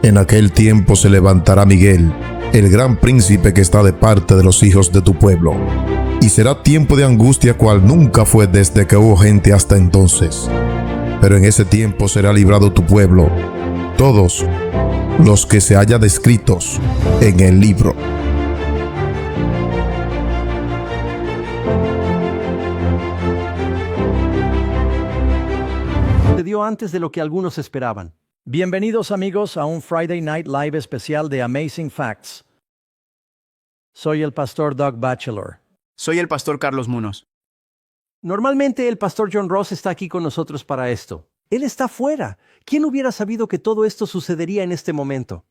En aquel tiempo se levantará Miguel, el gran príncipe que está de parte de los hijos de tu pueblo. Y será tiempo de angustia cual nunca fue desde que hubo gente hasta entonces. Pero en ese tiempo será librado tu pueblo, todos los que se hallan descritos en el libro. Sucedió antes de lo que algunos esperaban. Bienvenidos amigos a un Friday Night Live especial de Amazing Facts. Soy el pastor Doug Batchelor. Soy el pastor Carlos Munoz. Normalmente el pastor John Ross está aquí con nosotros para esto. Él está fuera. ¿Quién hubiera sabido que todo esto sucedería en este momento?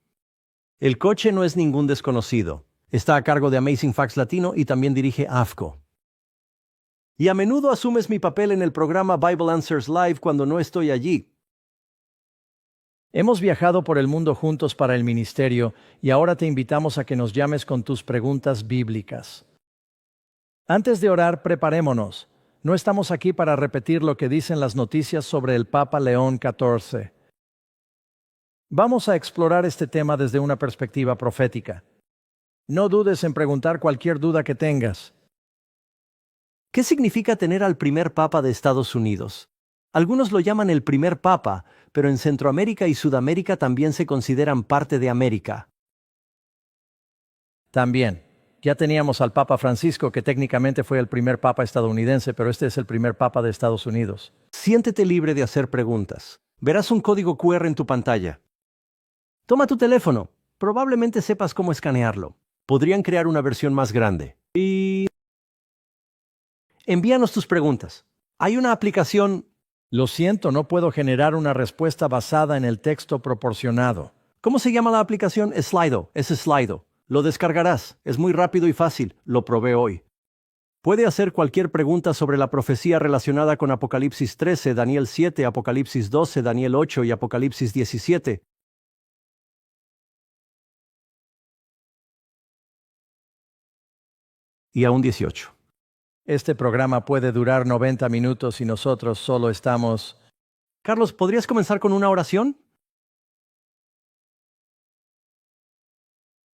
El coche no es ningún desconocido. Está a cargo de Amazing Facts Latino y también dirige AFCO. Y a menudo asumes mi papel en el programa Bible Answers Live cuando no estoy allí. Hemos viajado por el mundo juntos para el ministerio y ahora te invitamos a que nos llames con tus preguntas bíblicas. Antes de orar, preparémonos. No estamos aquí para repetir lo que dicen las noticias sobre el Papa León XIV. Vamos a explorar este tema desde una perspectiva profética. No dudes en preguntar cualquier duda que tengas. ¿Qué significa tener al primer Papa de Estados Unidos? Algunos lo llaman el primer Papa, pero en Centroamérica y Sudamérica también se consideran parte de América. También, ya teníamos al Papa Francisco, que técnicamente fue el primer Papa estadounidense, pero este es el primer Papa de Estados Unidos. Siéntete libre de hacer preguntas. Verás un código QR en tu pantalla. Toma tu teléfono. Probablemente sepas cómo escanearlo. Podrían crear una versión más grande. Y envíanos tus preguntas. Hay una aplicación. Lo siento, no puedo generar una respuesta basada en el texto proporcionado. ¿Cómo se llama la aplicación? Slido. Es Slido. Lo descargarás. Es muy rápido y fácil. Lo probé hoy. Puede hacer cualquier pregunta sobre la profecía relacionada con Apocalipsis 13, Daniel 7, Apocalipsis 12, Daniel 8 y Apocalipsis 17. Y aún 18. Este programa puede durar 90 minutos y nosotros solo estamos... Carlos, ¿podrías comenzar con una oración?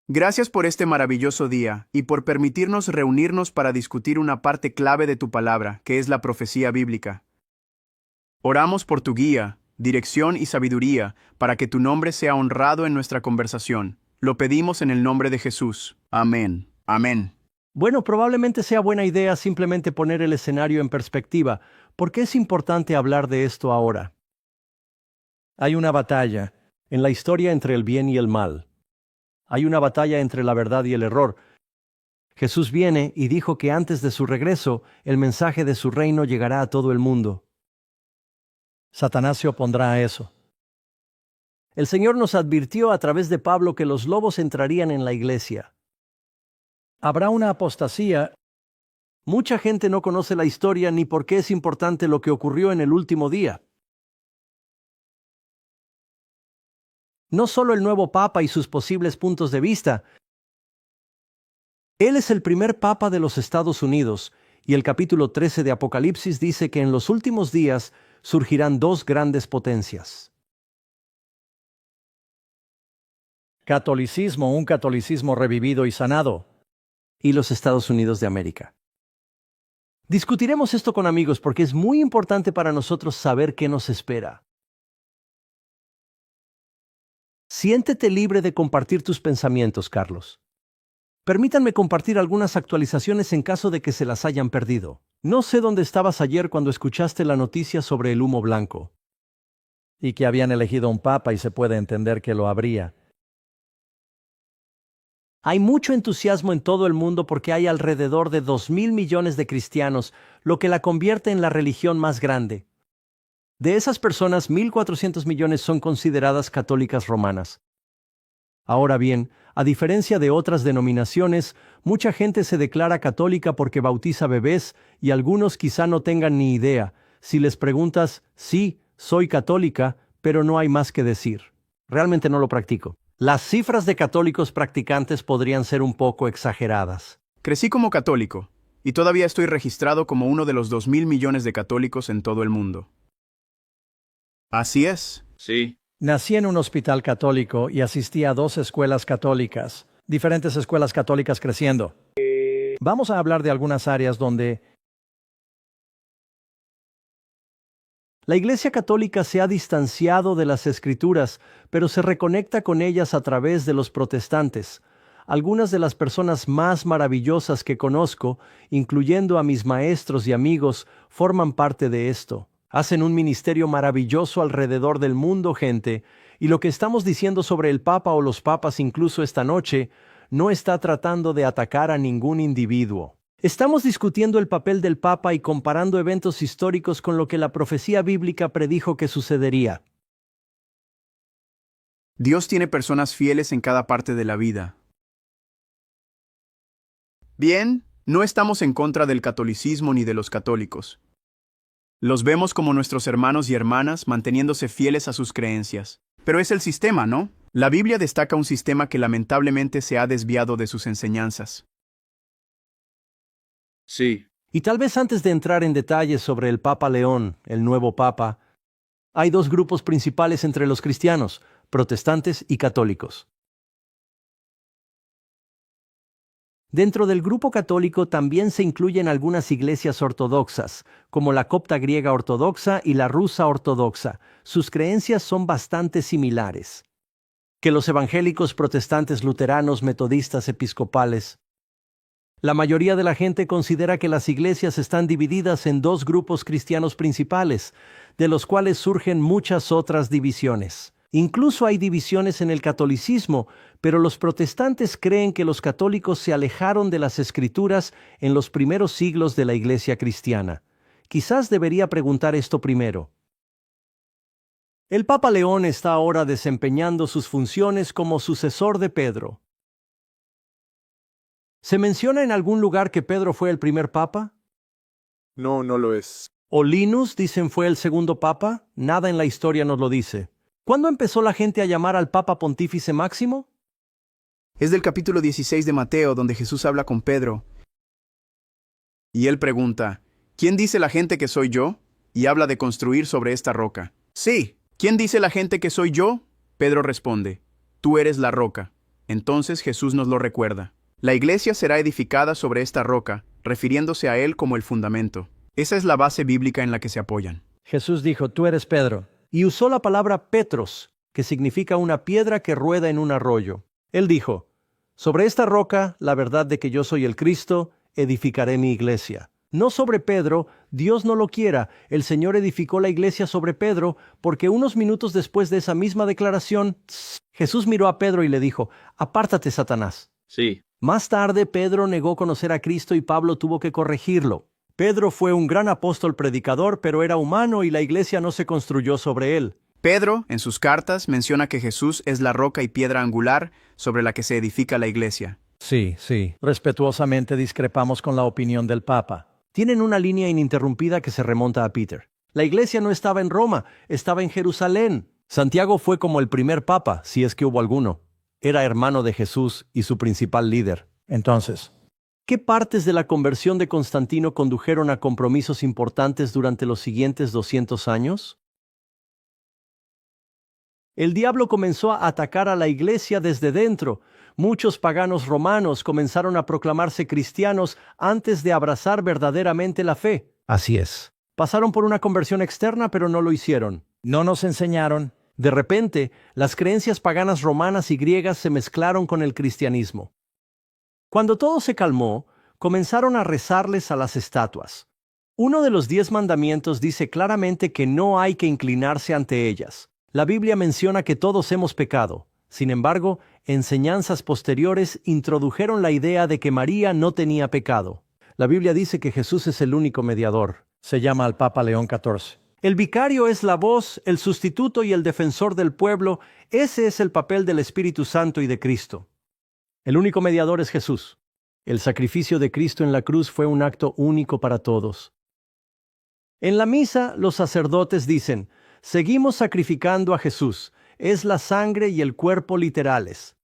Gracias por este maravilloso día y por permitirnos reunirnos para discutir una parte clave de tu palabra, que es la profecía bíblica. Oramos por tu guía, dirección y sabiduría para que tu nombre sea honrado en nuestra conversación. Lo pedimos en el nombre de Jesús. Amén. Amén. Bueno, probablemente sea buena idea simplemente poner el escenario en perspectiva, porque es importante hablar de esto ahora. Hay una batalla en la historia entre el bien y el mal. Hay una batalla entre la verdad y el error. Jesús viene y dijo que antes de su regreso, el mensaje de su reino llegará a todo el mundo. Satanás se opondrá a eso. El Señor nos advirtió a través de Pablo que los lobos entrarían en la iglesia. Habrá una apostasía. Mucha gente no conoce la historia ni por qué es importante lo que ocurrió en el último día. No solo el nuevo Papa y sus posibles puntos de vista. Él es el primer Papa de los Estados Unidos, y el capítulo 13 de Apocalipsis dice que en los últimos días surgirán dos grandes potencias. Catolicismo, un catolicismo revivido y sanado. Y los Estados Unidos de América. Discutiremos esto con amigos porque es muy importante para nosotros saber qué nos espera. Siéntete libre de compartir tus pensamientos, Carlos. Permítanme compartir algunas actualizaciones en caso de que se las hayan perdido. No sé dónde estabas ayer cuando escuchaste la noticia sobre el humo blanco. Y que habían elegido un papa y se puede entender que lo habría. Hay mucho entusiasmo en todo el mundo porque hay alrededor de 2.000 millones de cristianos, lo que la convierte en la religión más grande. De esas personas, 1.400 millones son consideradas católicas romanas. Ahora bien, a diferencia de otras denominaciones, mucha gente se declara católica porque bautiza bebés y algunos quizá no tengan ni idea. Si les preguntas, sí, soy católica, pero no hay más que decir. Realmente no lo practico. Las cifras de católicos practicantes podrían ser un poco exageradas. Crecí como católico, y todavía estoy registrado como uno de los 2.000 millones de católicos en todo el mundo. Así es. Sí, Nací en un hospital católico y asistí a 2 escuelas católicas, diferentes escuelas católicas creciendo. Vamos a hablar de algunas áreas donde la Iglesia Católica se ha distanciado de las Escrituras, pero se reconecta con ellas a través de los protestantes. Algunas de las personas más maravillosas que conozco, incluyendo a mis maestros y amigos, forman parte de esto. Hacen un ministerio maravilloso alrededor del mundo, gente, y lo que estamos diciendo sobre el Papa o los papas incluso esta noche no está tratando de atacar a ningún individuo. Estamos discutiendo el papel del Papa y comparando eventos históricos con lo que la profecía bíblica predijo que sucedería. Dios tiene personas fieles en cada parte de la vida. Bien, no estamos en contra del catolicismo ni de los católicos. Los vemos como nuestros hermanos y hermanas manteniéndose fieles a sus creencias. Pero es el sistema, ¿no? La Biblia destaca un sistema que lamentablemente se ha desviado de sus enseñanzas. Sí. Y tal vez antes de entrar en detalles sobre el Papa León, el nuevo Papa, hay 2 grupos principales entre los cristianos, protestantes y católicos. Dentro del grupo católico también se incluyen algunas iglesias ortodoxas, como la copta griega ortodoxa y la rusa ortodoxa. Sus creencias son bastante similares que los evangélicos, protestantes, luteranos, metodistas, episcopales. La mayoría de la gente considera que las iglesias están divididas en 2 grupos cristianos principales, de los cuales surgen muchas otras divisiones. Incluso hay divisiones en el catolicismo, pero los protestantes creen que los católicos se alejaron de las Escrituras en los primeros siglos de la Iglesia cristiana. Quizás debería preguntar esto primero. El Papa León está ahora desempeñando sus funciones como sucesor de Pedro. ¿Se menciona en algún lugar que Pedro fue el primer papa? No, no lo es. ¿O Linus, dicen, fue el segundo papa? Nada en la historia nos lo dice. ¿Cuándo empezó la gente a llamar al Papa Pontífice Máximo? Es del capítulo 16 de Mateo, donde Jesús habla con Pedro. Y él pregunta, ¿quién dice la gente que soy yo? Y habla de construir sobre esta roca. Sí, ¿quién dice la gente que soy yo? Pedro responde, tú eres la roca. Entonces Jesús nos lo recuerda. La iglesia será edificada sobre esta roca, refiriéndose a él como el fundamento. Esa es la base bíblica en la que se apoyan. Jesús dijo, tú eres Pedro, y usó la palabra Petros, que significa una piedra que rueda en un arroyo. Él dijo, sobre esta roca, la verdad de que yo soy el Cristo, edificaré mi iglesia. No sobre Pedro, Dios no lo quiera, el Señor edificó la iglesia sobre Pedro, porque unos minutos después de esa misma declaración, Jesús miró a Pedro y le dijo, apártate, Satanás. Sí. Más tarde, Pedro negó conocer a Cristo y Pablo tuvo que corregirlo. Pedro fue un gran apóstol predicador, pero era humano y la iglesia no se construyó sobre él. Pedro, en sus cartas, menciona que Jesús es la roca y piedra angular sobre la que se edifica la iglesia. Sí. Respetuosamente discrepamos con la opinión del Papa. Tienen una línea ininterrumpida que se remonta a Peter. La iglesia no estaba en Roma, estaba en Jerusalén. Santiago fue como el primer Papa, si es que hubo alguno. Era hermano de Jesús y su principal líder. Entonces, ¿qué partes de la conversión de Constantino condujeron a compromisos importantes durante los siguientes 200 años? El diablo comenzó a atacar a la iglesia desde dentro. Muchos paganos romanos comenzaron a proclamarse cristianos antes de abrazar verdaderamente la fe. Así es. Pasaron por una conversión externa, pero no lo hicieron. No nos enseñaron. De repente, las creencias paganas romanas y griegas se mezclaron con el cristianismo. Cuando todo se calmó, comenzaron a rezarles a las estatuas. Uno de los 10 mandamientos dice claramente que no hay que inclinarse ante ellas. La Biblia menciona que todos hemos pecado. Sin embargo, enseñanzas posteriores introdujeron la idea de que María no tenía pecado. La Biblia dice que Jesús es el único mediador. Se llama al Papa León XIV. El vicario es la voz, el sustituto y el defensor del pueblo. Ese es el papel del Espíritu Santo y de Cristo. El único mediador es Jesús. El sacrificio de Cristo en la cruz fue un acto único para todos. En la misa, los sacerdotes dicen, seguimos sacrificando a Jesús. Es la sangre y el cuerpo literales.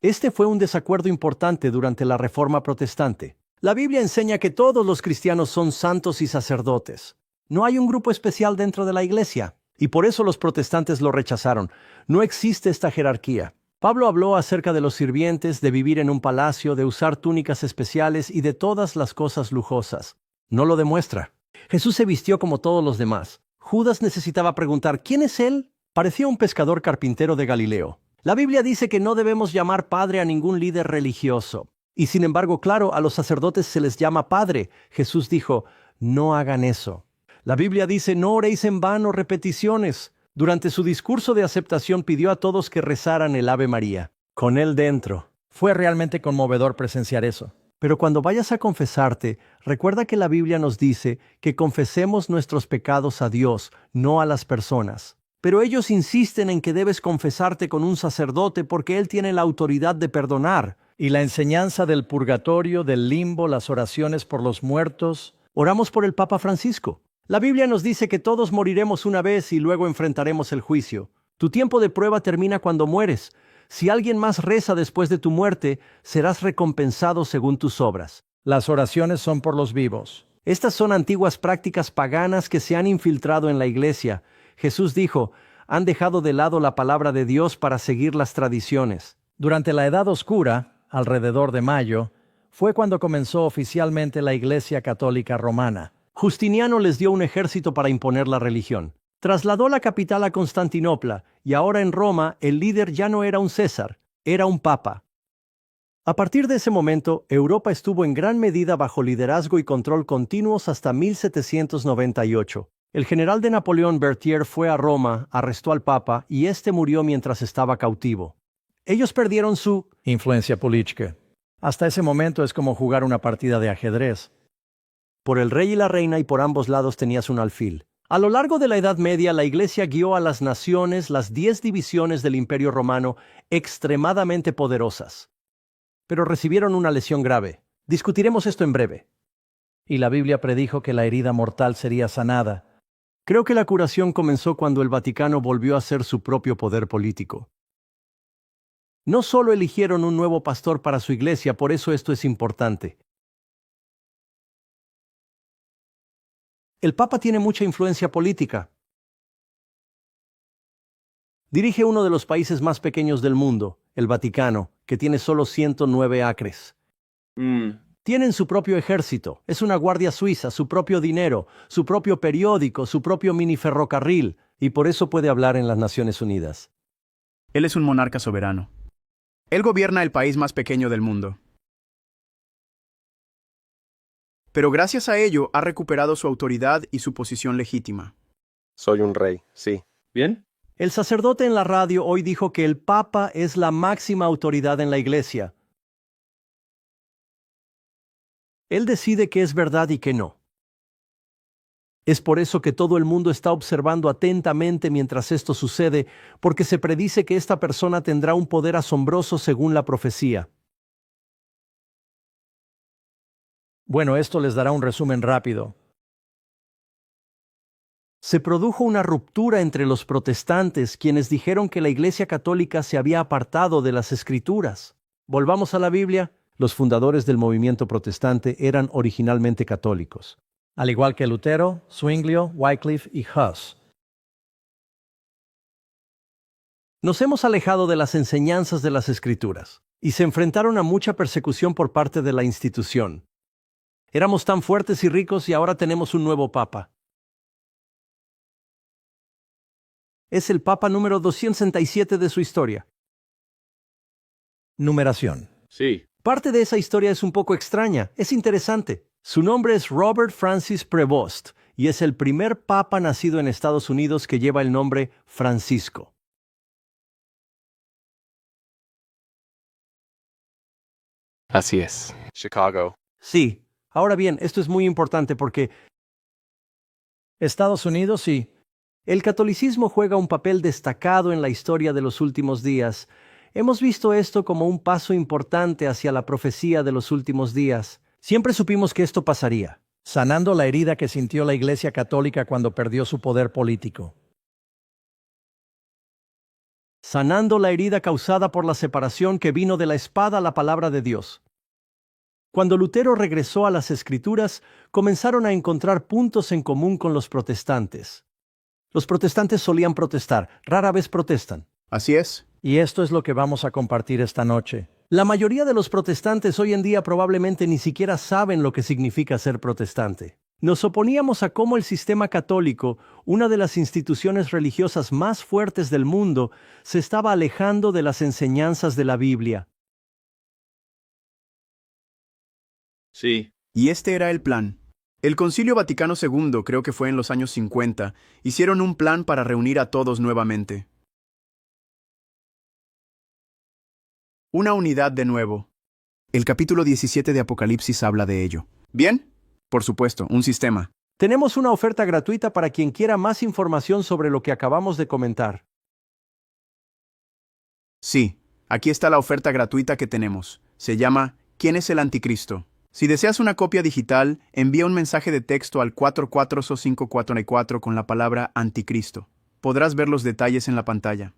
Este fue un desacuerdo importante durante la Reforma Protestante. La Biblia enseña que todos los cristianos son santos y sacerdotes. No hay un grupo especial dentro de la iglesia. Y por eso los protestantes lo rechazaron. No existe esta jerarquía. Pablo habló acerca de los sirvientes, de vivir en un palacio, de usar túnicas especiales y de todas las cosas lujosas. No lo demuestra. Jesús se vistió como todos los demás. Judas necesitaba preguntar, ¿quién es él? Parecía un pescador carpintero de Galileo. La Biblia dice que no debemos llamar padre a ningún líder religioso. Y sin embargo, claro, a los sacerdotes se les llama padre. Jesús dijo, no hagan eso. La Biblia dice, no oréis en vano repeticiones. Durante su discurso de aceptación pidió a todos que rezaran el Ave María, con él dentro. Fue realmente conmovedor presenciar eso. Pero cuando vayas a confesarte, recuerda que la Biblia nos dice que confesemos nuestros pecados a Dios, no a las personas. Pero ellos insisten en que debes confesarte con un sacerdote porque él tiene la autoridad de perdonar. Y la enseñanza del purgatorio, del limbo, las oraciones por los muertos. Oramos por el Papa Francisco. La Biblia nos dice que todos moriremos una vez y luego enfrentaremos el juicio. Tu tiempo de prueba termina cuando mueres. Si alguien más reza después de tu muerte, serás recompensado según tus obras. Las oraciones son por los vivos. Estas son antiguas prácticas paganas que se han infiltrado en la iglesia. Jesús dijo, han dejado de lado la palabra de Dios para seguir las tradiciones. Durante la Edad Oscura, alrededor de mayo, fue cuando comenzó oficialmente la Iglesia Católica Romana. Justiniano les dio un ejército para imponer la religión. Trasladó la capital a Constantinopla, y ahora en Roma el líder ya no era un César, era un papa. A partir de ese momento, Europa estuvo en gran medida bajo liderazgo y control continuos hasta 1798. El general de Napoleón Berthier fue a Roma, arrestó al papa, y éste murió mientras estaba cautivo. Ellos perdieron su influencia política. Hasta ese momento es como jugar una partida de ajedrez. Por el rey y la reina y por ambos lados tenías un alfil. A lo largo de la Edad Media, la Iglesia guió a las naciones, las 10 divisiones del Imperio Romano, extremadamente poderosas. Pero recibieron una lesión grave. Discutiremos esto en breve. Y la Biblia predijo que la herida mortal sería sanada. Creo que la curación comenzó cuando el Vaticano volvió a ser su propio poder político. No solo eligieron un nuevo pastor para su iglesia, por eso esto es importante. El Papa tiene mucha influencia política. Dirige uno de los países más pequeños del mundo, el Vaticano, que tiene solo 109 acres. Tienen su propio ejército, es una guardia suiza, su propio dinero, su propio periódico, su propio mini ferrocarril, y por eso puede hablar en las Naciones Unidas. Él es un monarca soberano. Él gobierna el país más pequeño del mundo. Pero gracias a ello ha recuperado su autoridad y su posición legítima. Soy un rey, sí. ¿Bien? El sacerdote en la radio hoy dijo que el Papa es la máxima autoridad en la Iglesia. Él decide qué es verdad y qué no. Es por eso que todo el mundo está observando atentamente mientras esto sucede, porque se predice que esta persona tendrá un poder asombroso según la profecía. Bueno, esto les dará un resumen rápido. Se produjo una ruptura entre los protestantes, quienes dijeron que la Iglesia Católica se había apartado de las Escrituras. Volvamos a la Biblia. Los fundadores del movimiento protestante eran originalmente católicos, al igual que Lutero, Zwinglio, Wycliffe y Huss. Nos hemos alejado de las enseñanzas de las Escrituras y se enfrentaron a mucha persecución por parte de la institución. Éramos tan fuertes y ricos y ahora tenemos un nuevo papa. Es el papa número 267 de su historia. Numeración. Sí. Parte de esa historia es un poco extraña, es interesante. Su nombre es Robert Francis Prevost y es el primer papa nacido en Estados Unidos que lleva el nombre Francisco. Así es. Chicago. Sí. Ahora bien, esto es muy importante porque Estados Unidos sí. El catolicismo juega un papel destacado en la historia de los últimos días. Hemos visto esto como un paso importante hacia la profecía de los últimos días. Siempre supimos que esto pasaría, sanando la herida que sintió la Iglesia Católica cuando perdió su poder político. Sanando la herida causada por la separación que vino de la espada a la palabra de Dios. Cuando Lutero regresó a las Escrituras, comenzaron a encontrar puntos en común con los protestantes. Los protestantes solían protestar, rara vez protestan. Así es. Y esto es lo que vamos a compartir esta noche. La mayoría de los protestantes hoy en día probablemente ni siquiera saben lo que significa ser protestante. Nos oponíamos a cómo el sistema católico, una de las instituciones religiosas más fuertes del mundo, se estaba alejando de las enseñanzas de la Biblia. Sí. Y este era el plan. El Concilio Vaticano II, creo que fue en los años 50, hicieron un plan para reunir a todos nuevamente. Una unidad de nuevo. El capítulo 17 de Apocalipsis habla de ello. ¿Bien? Por supuesto, un sistema. Tenemos una oferta gratuita para quien quiera más información sobre lo que acabamos de comentar. Sí, aquí está la oferta gratuita que tenemos. Se llama ¿Quién es el Anticristo? Si deseas una copia digital, envía un mensaje de texto al 44544 con la palabra Anticristo. Podrás ver los detalles en la pantalla.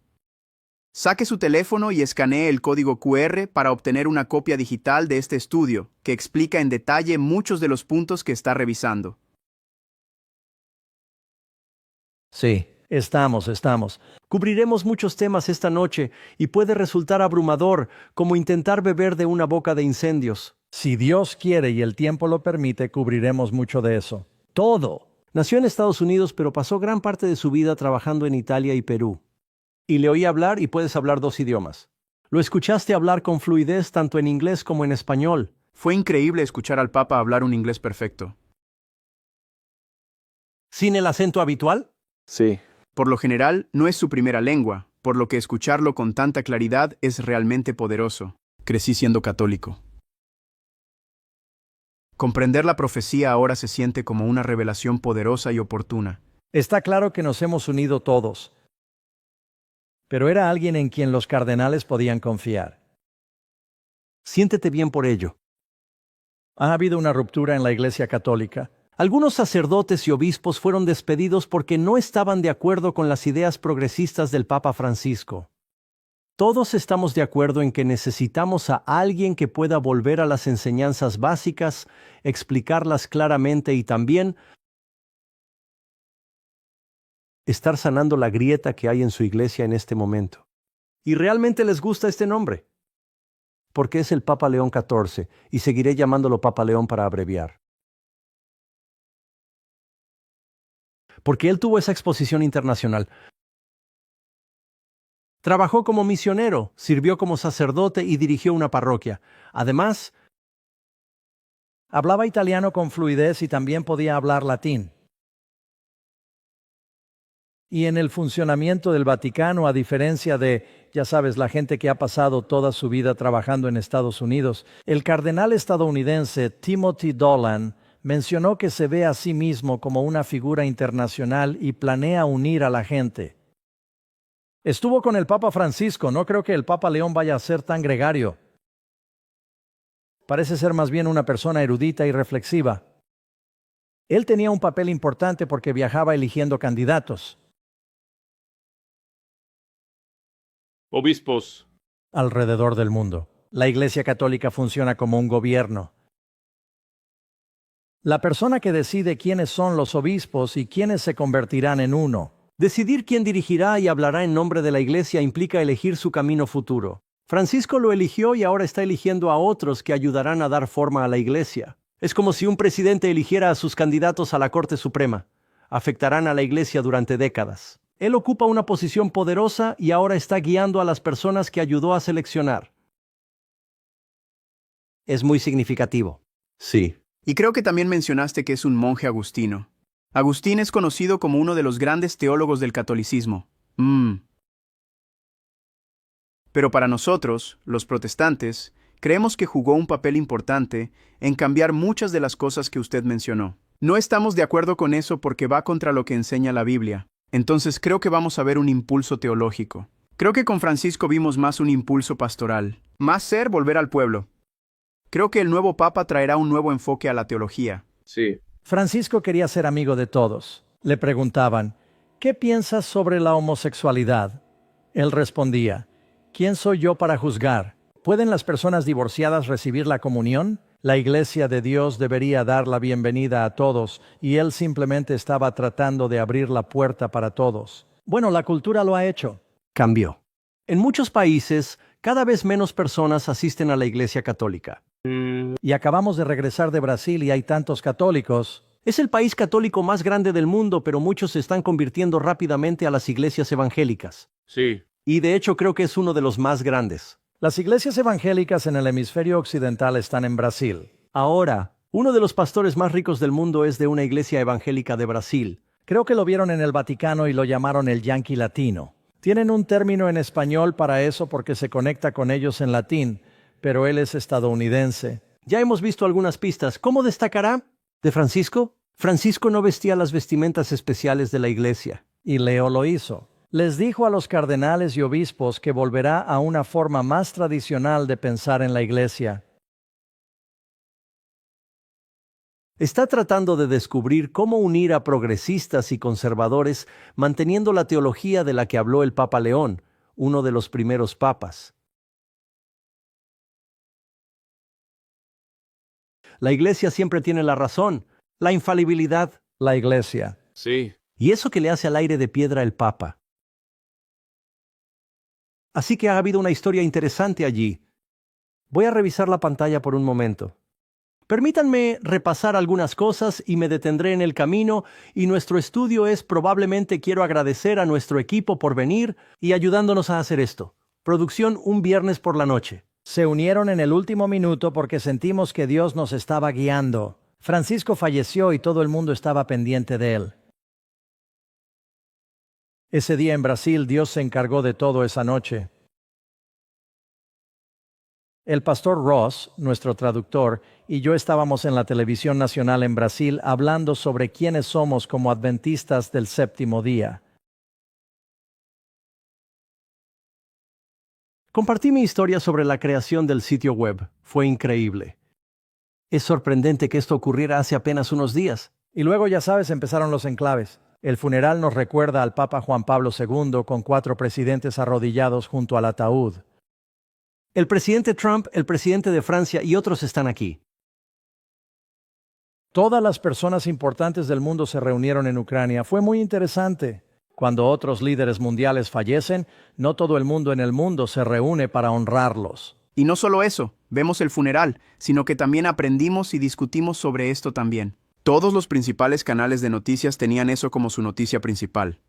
Saque su teléfono y escanee el código QR para obtener una copia digital de este estudio, que explica en detalle muchos de los puntos que está revisando. Sí, estamos. Cubriremos muchos temas esta noche y puede resultar abrumador, como intentar beber de una boca de incendios. Si Dios quiere y el tiempo lo permite, cubriremos mucho de eso. Todo. Nació en Estados Unidos, pero pasó gran parte de su vida trabajando en Italia y Perú. Y le oí hablar y puedes hablar 2 idiomas. Lo escuchaste hablar con fluidez tanto en inglés como en español. Fue increíble escuchar al Papa hablar un inglés perfecto. ¿Sin el acento habitual? Sí. Por lo general, no es su primera lengua, por lo que escucharlo con tanta claridad es realmente poderoso. Crecí siendo católico. Comprender la profecía ahora se siente como una revelación poderosa y oportuna. Está claro que nos hemos unido todos. Pero era alguien en quien los cardenales podían confiar. Siéntete bien por ello. Ha habido una ruptura en la Iglesia Católica. Algunos sacerdotes y obispos fueron despedidos porque no estaban de acuerdo con las ideas progresistas del Papa Francisco. Todos estamos de acuerdo en que necesitamos a alguien que pueda volver a las enseñanzas básicas, explicarlas claramente y también estar sanando la grieta que hay en su iglesia en este momento. ¿Y realmente les gusta este nombre? Porque es el Papa León XIV, y seguiré llamándolo Papa León para abreviar. Porque él tuvo esa exposición internacional. Trabajó como misionero, sirvió como sacerdote y dirigió una parroquia. Además, hablaba italiano con fluidez y también podía hablar latín. Y en el funcionamiento del Vaticano, a diferencia de, ya sabes, la gente que ha pasado toda su vida trabajando en Estados Unidos, el cardenal estadounidense Timothy Dolan mencionó que se ve a sí mismo como una figura internacional y planea unir a la gente. Estuvo con el Papa Francisco, no creo que el Papa León vaya a ser tan gregario. Parece ser más bien una persona erudita y reflexiva. Él tenía un papel importante porque viajaba eligiendo candidatos. Obispos. Alrededor del mundo. La Iglesia Católica funciona como un gobierno. La persona que decide quiénes son los obispos y quiénes se convertirán en uno. Decidir quién dirigirá y hablará en nombre de la Iglesia implica elegir su camino futuro. Francisco lo eligió y ahora está eligiendo a otros que ayudarán a dar forma a la Iglesia. Es como si un presidente eligiera a sus candidatos a la Corte Suprema. Afectarán a la Iglesia durante décadas. Él ocupa una posición poderosa y ahora está guiando a las personas que ayudó a seleccionar. Es muy significativo. Sí. Y creo que también mencionaste que es un monje agustino. Agustín es conocido como uno de los grandes teólogos del catolicismo. Pero para nosotros, los protestantes, creemos que jugó un papel importante en cambiar muchas de las cosas que usted mencionó. No estamos de acuerdo con eso porque va contra lo que enseña la Biblia. Entonces creo que vamos a ver un impulso teológico. Creo que con Francisco vimos más un impulso pastoral. Más ser volver al pueblo. Creo que el nuevo Papa traerá un nuevo enfoque a la teología. Sí. Francisco quería ser amigo de todos. Le preguntaban, ¿qué piensas sobre la homosexualidad? Él respondía, ¿quién soy yo para juzgar? ¿Pueden las personas divorciadas recibir la comunión? La Iglesia de Dios debería dar la bienvenida a todos, y él simplemente estaba tratando de abrir la puerta para todos. Bueno, la cultura lo ha hecho. Cambió. En muchos países, cada vez menos personas asisten a la Iglesia católica. Y acabamos de regresar de Brasil y hay tantos católicos. Es el país católico más grande del mundo, pero muchos se están convirtiendo rápidamente a las iglesias evangélicas. Sí. Y de hecho creo que es uno de los más grandes. Las iglesias evangélicas en el hemisferio occidental están en Brasil. Ahora, uno de los pastores más ricos del mundo es de una iglesia evangélica de Brasil. Creo que lo vieron en el Vaticano y lo llamaron el Yankee Latino. Tienen un término en español para eso porque se conecta con ellos en latín, pero él es estadounidense. Ya hemos visto algunas pistas. ¿Cómo destacará? ¿De Francisco? Francisco no vestía las vestimentas especiales de la iglesia. Y Leo lo hizo. Les dijo a los cardenales y obispos que volverá a una forma más tradicional de pensar en la iglesia. Está tratando de descubrir cómo unir a progresistas y conservadores manteniendo la teología de la que habló el Papa León, uno de los primeros papas. La iglesia siempre tiene la razón, la infalibilidad, la iglesia. Sí. Y eso que le hace al aire de piedra el Papa. Así que ha habido una historia interesante allí. Voy a revisar la pantalla por un momento. Permítanme repasar algunas cosas y me detendré en el camino, y nuestro estudio es probablemente quiero agradecer a nuestro equipo por venir y ayudándonos a hacer esto. Producción un viernes por la noche. Se unieron en el último minuto porque sentimos que Dios nos estaba guiando. Francisco falleció y todo el mundo estaba pendiente de él. Ese día en Brasil, Dios se encargó de todo esa noche. El pastor Ross, nuestro traductor, y yo estábamos en la televisión nacional en Brasil hablando sobre quiénes somos como adventistas del séptimo día. Compartí mi historia sobre la creación del sitio web. Fue increíble. Es sorprendente que esto ocurriera hace apenas unos días. Y luego, ya sabes, empezaron los enclaves. El funeral nos recuerda al Papa Juan Pablo II con 4 presidentes arrodillados junto al ataúd. El presidente Trump, el presidente de Francia y otros están aquí. Todas las personas importantes del mundo se reunieron en Ucrania. Fue muy interesante. Cuando otros líderes mundiales fallecen, no todo el mundo en el mundo se reúne para honrarlos. Y no solo eso, vemos el funeral, sino que también aprendimos y discutimos sobre esto también. Todos los principales canales de noticias tenían eso como su noticia principal.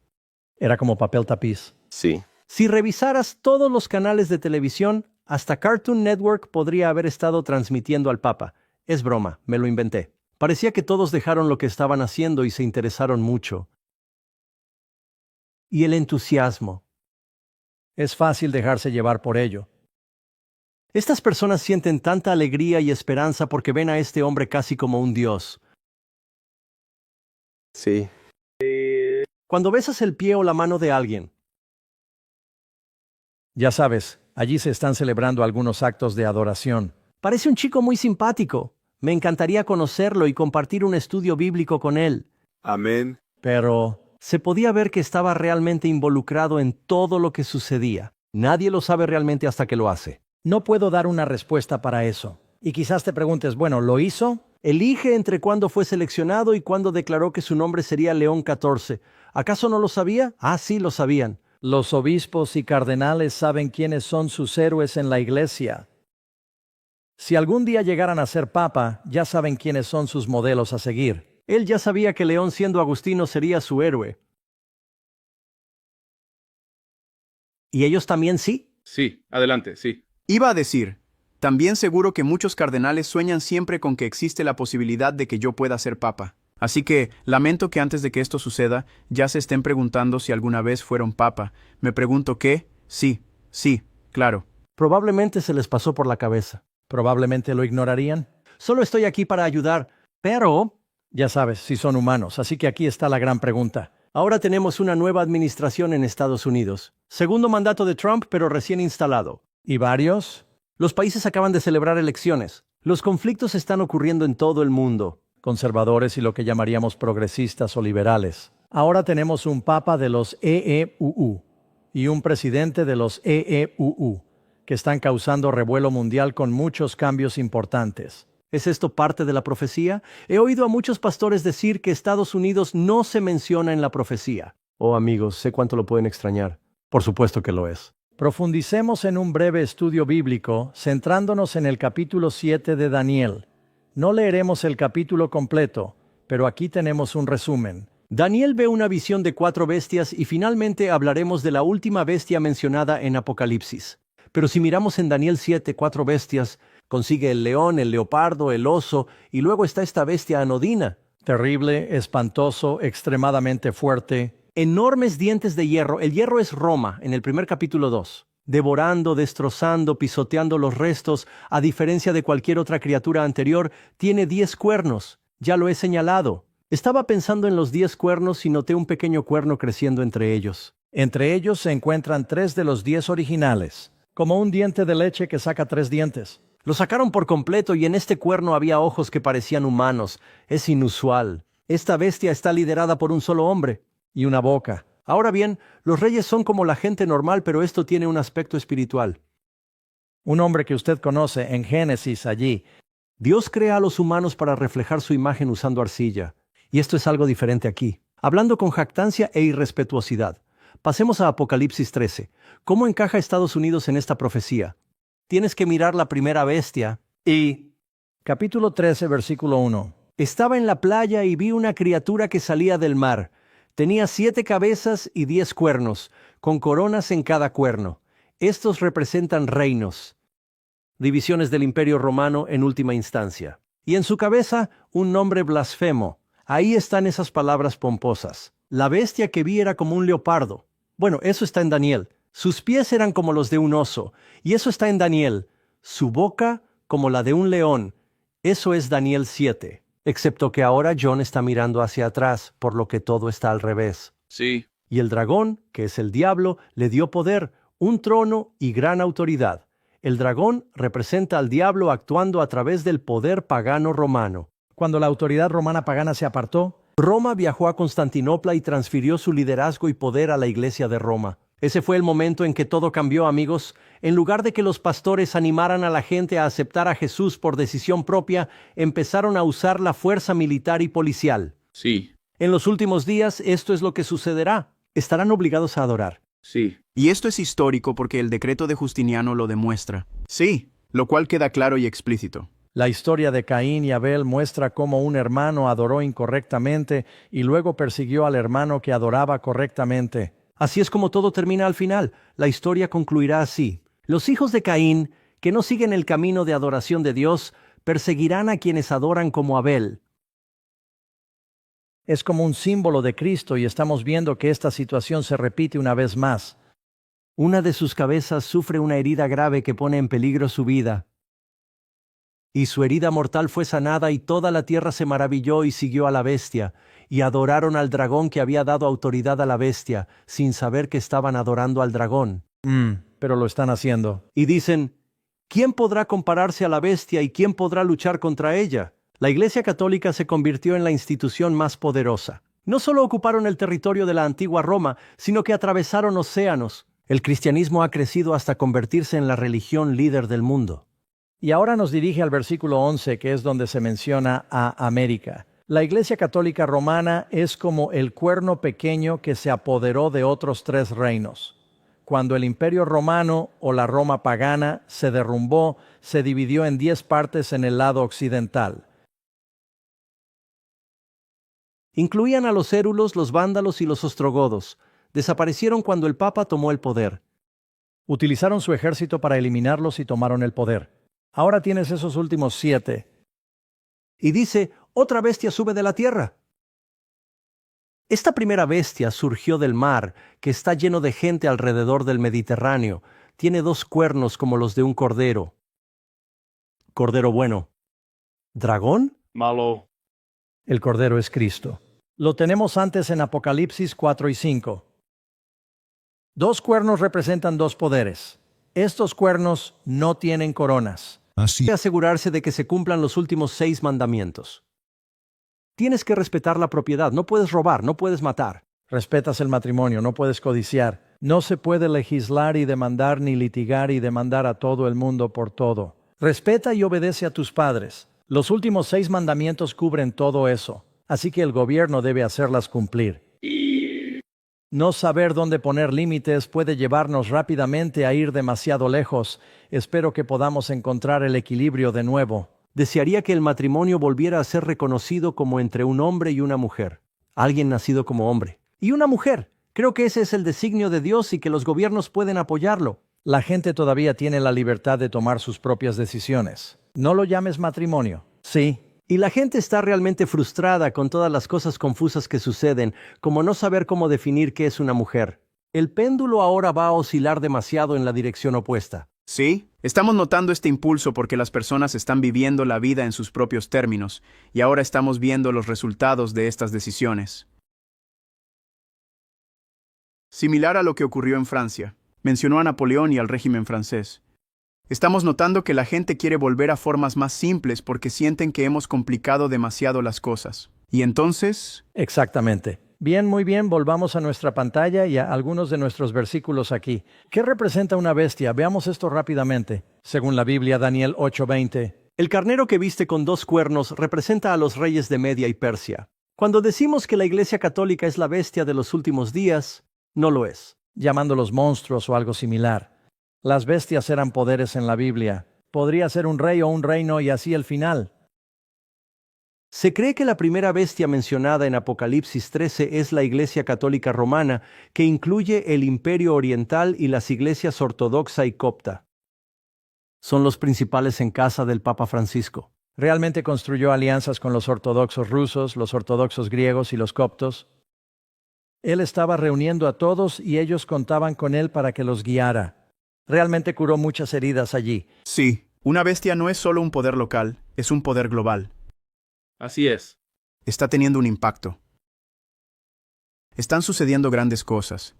Era como papel tapiz. Sí. Si revisaras todos los canales de televisión, hasta Cartoon Network podría haber estado transmitiendo al Papa. Es broma, me lo inventé. Parecía que todos dejaron lo que estaban haciendo y se interesaron mucho. Y el entusiasmo. Es fácil dejarse llevar por ello. Estas personas sienten tanta alegría y esperanza porque ven a este hombre casi como un dios. Sí. Cuando besas el pie o la mano de alguien. Ya sabes, allí se están celebrando algunos actos de adoración. Parece un chico muy simpático. Me encantaría conocerlo y compartir un estudio bíblico con él. Amén. Pero se podía ver que estaba realmente involucrado en todo lo que sucedía. Nadie lo sabe realmente hasta que lo hace. No puedo dar una respuesta para eso. Y quizás te preguntes, bueno, ¿lo hizo? Elige entre cuándo fue seleccionado y cuándo declaró que su nombre sería León XIV. ¿Acaso no lo sabía? Ah, sí, lo sabían. Los obispos y cardenales saben quiénes son sus héroes en la iglesia. Si algún día llegaran a ser papa, ya saben quiénes son sus modelos a seguir. Él ya sabía que León, siendo agustino, sería su héroe. ¿Y ellos también sí? Sí, adelante, sí. Iba a decir, también seguro que muchos cardenales sueñan siempre con que existe la posibilidad de que yo pueda ser papa. Así que, lamento que antes de que esto suceda, ya se estén preguntando si alguna vez fueron papa. Me pregunto qué. Sí, claro. Probablemente se les pasó por la cabeza. Probablemente lo ignorarían. Solo estoy aquí para ayudar, pero ya sabes, si son humanos, así que aquí está la gran pregunta. Ahora tenemos una nueva administración en Estados Unidos. Segundo mandato de Trump, pero recién instalado. ¿Y varios? Los países acaban de celebrar elecciones. Los conflictos están ocurriendo en todo el mundo. Conservadores y lo que llamaríamos progresistas o liberales. Ahora tenemos un papa de los EEUU y un presidente de los EEUU, que están causando revuelo mundial con muchos cambios importantes. ¿Es esto parte de la profecía? He oído a muchos pastores decir que Estados Unidos no se menciona en la profecía. Oh amigos, sé cuánto lo pueden extrañar. Por supuesto que lo es. Profundicemos en un breve estudio bíblico, centrándonos en el capítulo 7 de Daniel. No leeremos el capítulo completo, pero aquí tenemos un resumen. Daniel ve una visión de 4 bestias y finalmente hablaremos de la última bestia mencionada en Apocalipsis. Pero si miramos en Daniel 7, 4 bestias, consigue el león, el leopardo, el oso, y luego está esta bestia anodina. Terrible, espantoso, extremadamente fuerte. Enormes dientes de hierro. El hierro es Roma, en el primer capítulo 2. Devorando, destrozando, pisoteando los restos, a diferencia de cualquier otra criatura anterior, tiene 10 cuernos. Ya lo he señalado. Estaba pensando en los 10 cuernos y noté un pequeño cuerno creciendo entre ellos. Entre ellos se encuentran 3 de los 10 originales, como un diente de leche que saca 3 dientes. Lo sacaron por completo y en este cuerno había ojos que parecían humanos. Es inusual. Esta bestia está liderada por un solo hombre. Y una boca. Ahora bien, los reyes son como la gente normal, pero esto tiene un aspecto espiritual. Un hombre que usted conoce en Génesis allí. Dios crea a los humanos para reflejar su imagen usando arcilla. Y esto es algo diferente aquí. Hablando con jactancia e irrespetuosidad. Pasemos a Apocalipsis 13. ¿Cómo encaja Estados Unidos en esta profecía? Tienes que mirar la primera bestia y... Capítulo 13, versículo 1. Estaba en la playa y vi una criatura que salía del mar. Tenía 7 cabezas y 10 cuernos, con coronas en cada cuerno. Estos representan reinos, divisiones del Imperio Romano en última instancia. Y en su cabeza, un nombre blasfemo. Ahí están esas palabras pomposas. La bestia que vi era como un leopardo. Bueno, eso está en Daniel. Sus pies eran como los de un oso. Y eso está en Daniel. Su boca como la de un león. Eso es Daniel 7. Excepto que ahora John está mirando hacia atrás, por lo que todo está al revés. Sí. Y el dragón, que es el diablo, le dio poder, un trono y gran autoridad. El dragón representa al diablo actuando a través del poder pagano romano. Cuando la autoridad romana pagana se apartó, Roma viajó a Constantinopla y transfirió su liderazgo y poder a la Iglesia de Roma. Ese fue el momento en que todo cambió, amigos. En lugar de que los pastores animaran a la gente a aceptar a Jesús por decisión propia, empezaron a usar la fuerza militar y policial. Sí. En los últimos días, esto es lo que sucederá. Estarán obligados a adorar. Sí. Y esto es histórico porque el decreto de Justiniano lo demuestra. Sí, lo cual queda claro y explícito. la historia de Caín y Abel muestra cómo un hermano adoró incorrectamente y luego persiguió al hermano que adoraba correctamente. Así es como todo termina al final. La historia concluirá así. Los hijos de Caín, que no siguen el camino de adoración de Dios, perseguirán a quienes adoran como Abel. Es como un símbolo de Cristo y estamos viendo que esta situación se repite una vez más. Una de sus cabezas sufre una herida grave que pone en peligro su vida. Y su herida mortal fue sanada y toda la tierra se maravilló y siguió a la bestia, y adoraron al dragón que había dado autoridad a la bestia, sin saber que estaban adorando al dragón. Pero lo están haciendo. Y dicen, ¿quién podrá compararse a la bestia y quién podrá luchar contra ella? La Iglesia Católica se convirtió en la institución más poderosa. No solo ocuparon el territorio de la antigua Roma, sino que atravesaron océanos. El cristianismo ha crecido hasta convertirse en la religión líder del mundo. Y ahora nos dirige al versículo 11, que es donde se menciona a América. La Iglesia Católica Romana es como el cuerno pequeño que se apoderó de otros 3 reinos. Cuando el Imperio Romano o la Roma pagana se derrumbó, se dividió en 10 partes en el lado occidental. Incluían a los érulos, los vándalos y los ostrogodos. Desaparecieron cuando el Papa tomó el poder. Utilizaron su ejército para eliminarlos y tomaron el poder. Ahora tienes esos últimos 7. Y dice, otra bestia sube de la tierra. Esta primera bestia surgió del mar, que está lleno de gente alrededor del Mediterráneo. Tiene 2 cuernos como los de un cordero. Cordero bueno. ¿Dragón? Malo. El cordero es Cristo. Lo tenemos antes en Apocalipsis 4 y 5. 2 cuernos representan 2 poderes. Estos cuernos no tienen coronas. Así Hay que asegurarse de que se cumplan los últimos 6 mandamientos. Tienes que respetar la propiedad, no puedes robar, no puedes matar. Respetas el matrimonio, no puedes codiciar. No se puede legislar y demandar ni litigar y demandar a todo el mundo por todo. Respeta y obedece a tus padres. Los últimos 6 mandamientos cubren todo eso, así que el gobierno debe hacerlas cumplir. No saber dónde poner límites puede llevarnos rápidamente a ir demasiado lejos. Espero que podamos encontrar el equilibrio de nuevo. Desearía que el matrimonio volviera a ser reconocido como entre un hombre y una mujer. Alguien nacido como hombre. Y una mujer. Creo que ese es el designio de Dios y que los gobiernos pueden apoyarlo. La gente todavía tiene la libertad de tomar sus propias decisiones. No lo llames matrimonio. Sí. Y la gente está realmente frustrada con todas las cosas confusas que suceden, como no saber cómo definir qué es una mujer. El péndulo ahora va a oscilar demasiado en la dirección opuesta. Sí, estamos notando este impulso porque las personas están viviendo la vida en sus propios términos, y ahora estamos viendo los resultados de estas decisiones. Similar a lo que ocurrió en Francia, mencionó a Napoleón y al régimen francés. Estamos notando que la gente quiere volver a formas más simples porque sienten que hemos complicado demasiado las cosas. Y entonces... Exactamente. Bien, muy bien, volvamos a nuestra pantalla y a algunos de nuestros versículos aquí. ¿Qué representa una bestia? Veamos esto rápidamente. Según la Biblia, Daniel 8:20. El carnero que viste con 2 cuernos representa a los reyes de Media y Persia. Cuando decimos que la Iglesia Católica es la bestia de los últimos días, no lo es. Llamándolos monstruos o algo similar. Las bestias eran poderes en la Biblia. Podría ser un rey o un reino y así el final. Se cree que la primera bestia mencionada en Apocalipsis 13 es la Iglesia Católica Romana, que incluye el Imperio Oriental y las iglesias ortodoxa y copta. Son los principales en casa del Papa Francisco. Realmente construyó alianzas con los ortodoxos rusos, los ortodoxos griegos y los coptos. Él estaba reuniendo a todos y ellos contaban con él para que los guiara. Realmente curó muchas heridas allí. Sí, una bestia no es solo un poder local, es un poder global. Así es. Está teniendo un impacto. Están sucediendo grandes cosas.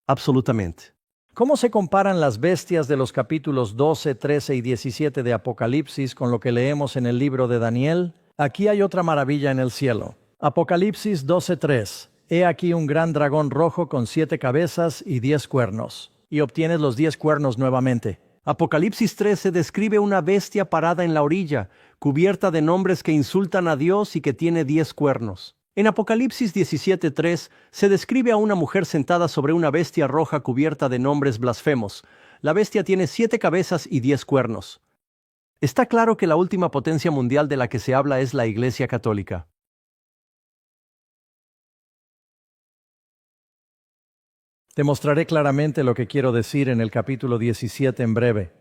Absolutamente. ¿Cómo se comparan las bestias de los capítulos 12, 13 y 17 de Apocalipsis con lo que leemos en el libro de Daniel? Aquí hay otra maravilla en el cielo. Apocalipsis 12:3. He aquí un gran dragón rojo con 7 cabezas y 10 cuernos. Y obtienes los 10 cuernos nuevamente. Apocalipsis 13 describe una bestia parada en la orilla, cubierta de nombres que insultan a Dios y que tiene 10 cuernos. En Apocalipsis 17:3 se describe a una mujer sentada sobre una bestia roja cubierta de nombres blasfemos. La bestia tiene 7 cabezas y 10 cuernos. Está claro que la última potencia mundial de la que se habla es la Iglesia Católica. Te mostraré claramente lo que quiero decir en el capítulo 17 en breve.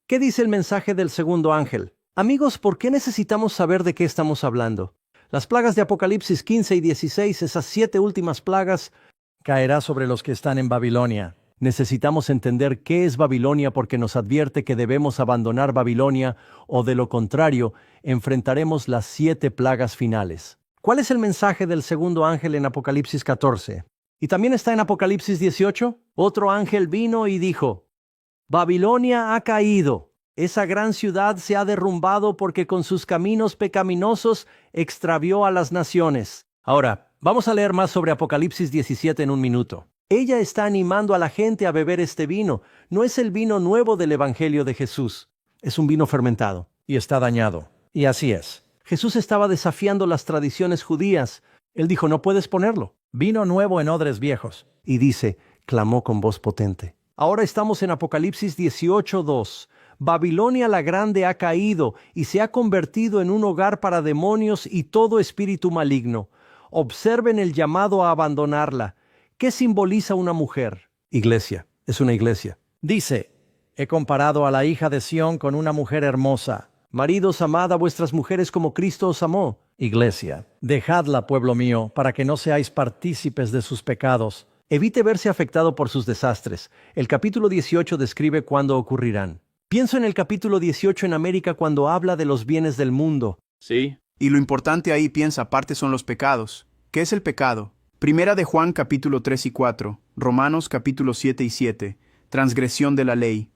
¿Qué dice el mensaje del segundo ángel? Amigos, ¿por qué necesitamos saber de qué estamos hablando? Las plagas de Apocalipsis 15 y 16, esas 7 últimas plagas, Caerá sobre los que están en Babilonia. necesitamos entender qué es Babilonia porque nos advierte que debemos abandonar Babilonia o de lo contrario, enfrentaremos las 7 plagas finales. ¿Cuál es el mensaje del segundo ángel en Apocalipsis 14? Y también está en Apocalipsis 18. Otro ángel vino y dijo: Babilonia ha caído. Esa gran ciudad se ha derrumbado porque con sus caminos pecaminosos extravió a las naciones. Ahora, vamos a leer más sobre Apocalipsis 17 en un minuto. Ella está animando a la gente a beber este vino. No es el vino nuevo del Evangelio de Jesús. Es un vino fermentado. Y está dañado. Y así es. Jesús estaba desafiando las tradiciones judías. Él dijo: no puedes ponerlo. Vino nuevo en odres viejos. Y dice, clamó con voz potente. Ahora estamos en Apocalipsis 18:2. Babilonia la Grande ha caído y se ha convertido en un hogar para demonios y todo espíritu maligno. Observen el llamado a abandonarla. ¿Qué simboliza una mujer? Iglesia. Es una iglesia. Dice, he comparado a la hija de Sión con una mujer hermosa. Maridos, amad a vuestras mujeres como Cristo os amó. Iglesia, dejadla, pueblo mío, para que no seáis partícipes de sus pecados. Evite verse afectado por sus desastres. El capítulo 18 describe cuándo ocurrirán. Pienso en el capítulo 18 en América cuando habla de los bienes del mundo. Sí. Y lo importante ahí, piensa, aparte son los pecados. ¿Qué es el pecado? Primera de Juan capítulo 3 y 4, Romanos capítulo 7 y 7, transgresión de la ley.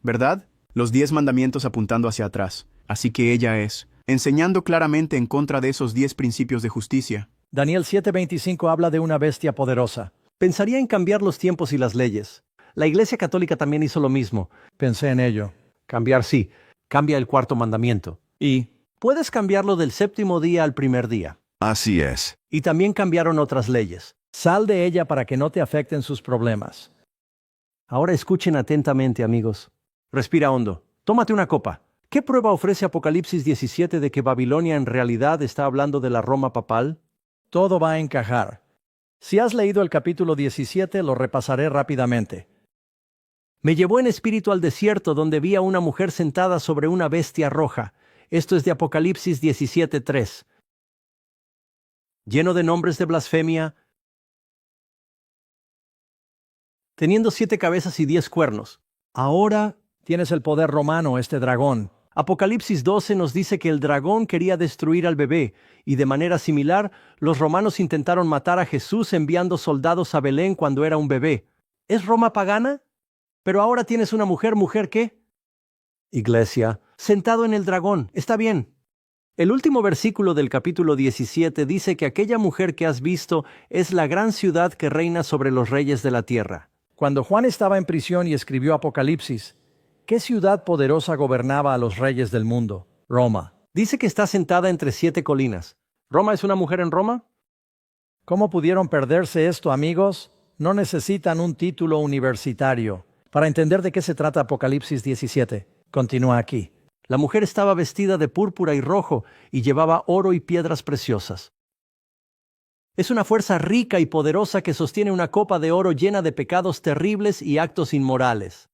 ¿Verdad? Los 10 mandamientos apuntando hacia atrás. Así que ella es, enseñando claramente en contra de esos 10 principios de justicia. Daniel 7:25 habla de una bestia poderosa. Pensaría en cambiar los tiempos y las leyes. La Iglesia Católica también hizo lo mismo. Pensé en ello. Cambiar Cambia el cuarto mandamiento. Y puedes cambiarlo del séptimo día al primer día. Así es. Y también cambiaron otras leyes. Sal de ella para que no te afecten sus problemas. Ahora escuchen atentamente, amigos. Respira hondo. Tómate una copa. ¿Qué prueba ofrece Apocalipsis 17 de que Babilonia en realidad está hablando de la Roma papal? Todo va a encajar. Si has leído el capítulo 17, lo repasaré rápidamente. Me llevó en espíritu al desierto donde vi a una mujer sentada sobre una bestia roja. Esto es de Apocalipsis 17:3. Lleno de nombres de blasfemia, teniendo 7 cabezas y 10 cuernos. Ahora, Tienes el poder romano, este dragón. Apocalipsis 12 nos dice que el dragón quería destruir al bebé, y de manera similar, los romanos intentaron matar a Jesús enviando soldados a Belén cuando era un bebé. ¿Es Roma pagana? Pero ahora tienes una mujer ¿qué? Iglesia, sentado en el dragón, está bien. El último versículo del capítulo 17 dice que aquella mujer que has visto es la gran ciudad que reina sobre los reyes de la tierra. Cuando Juan estaba en prisión y escribió Apocalipsis, ¿qué ciudad poderosa gobernaba a los reyes del mundo? Roma. Dice que está sentada entre 7 colinas. ¿Roma es una mujer en Roma? ¿Cómo pudieron perderse esto, amigos? No necesitan un título universitario para entender de qué se trata Apocalipsis 17. Continúa aquí. La mujer estaba vestida de púrpura y rojo y llevaba oro y piedras preciosas. Es una fuerza rica y poderosa que sostiene una copa de oro llena de pecados terribles y actos inmorales.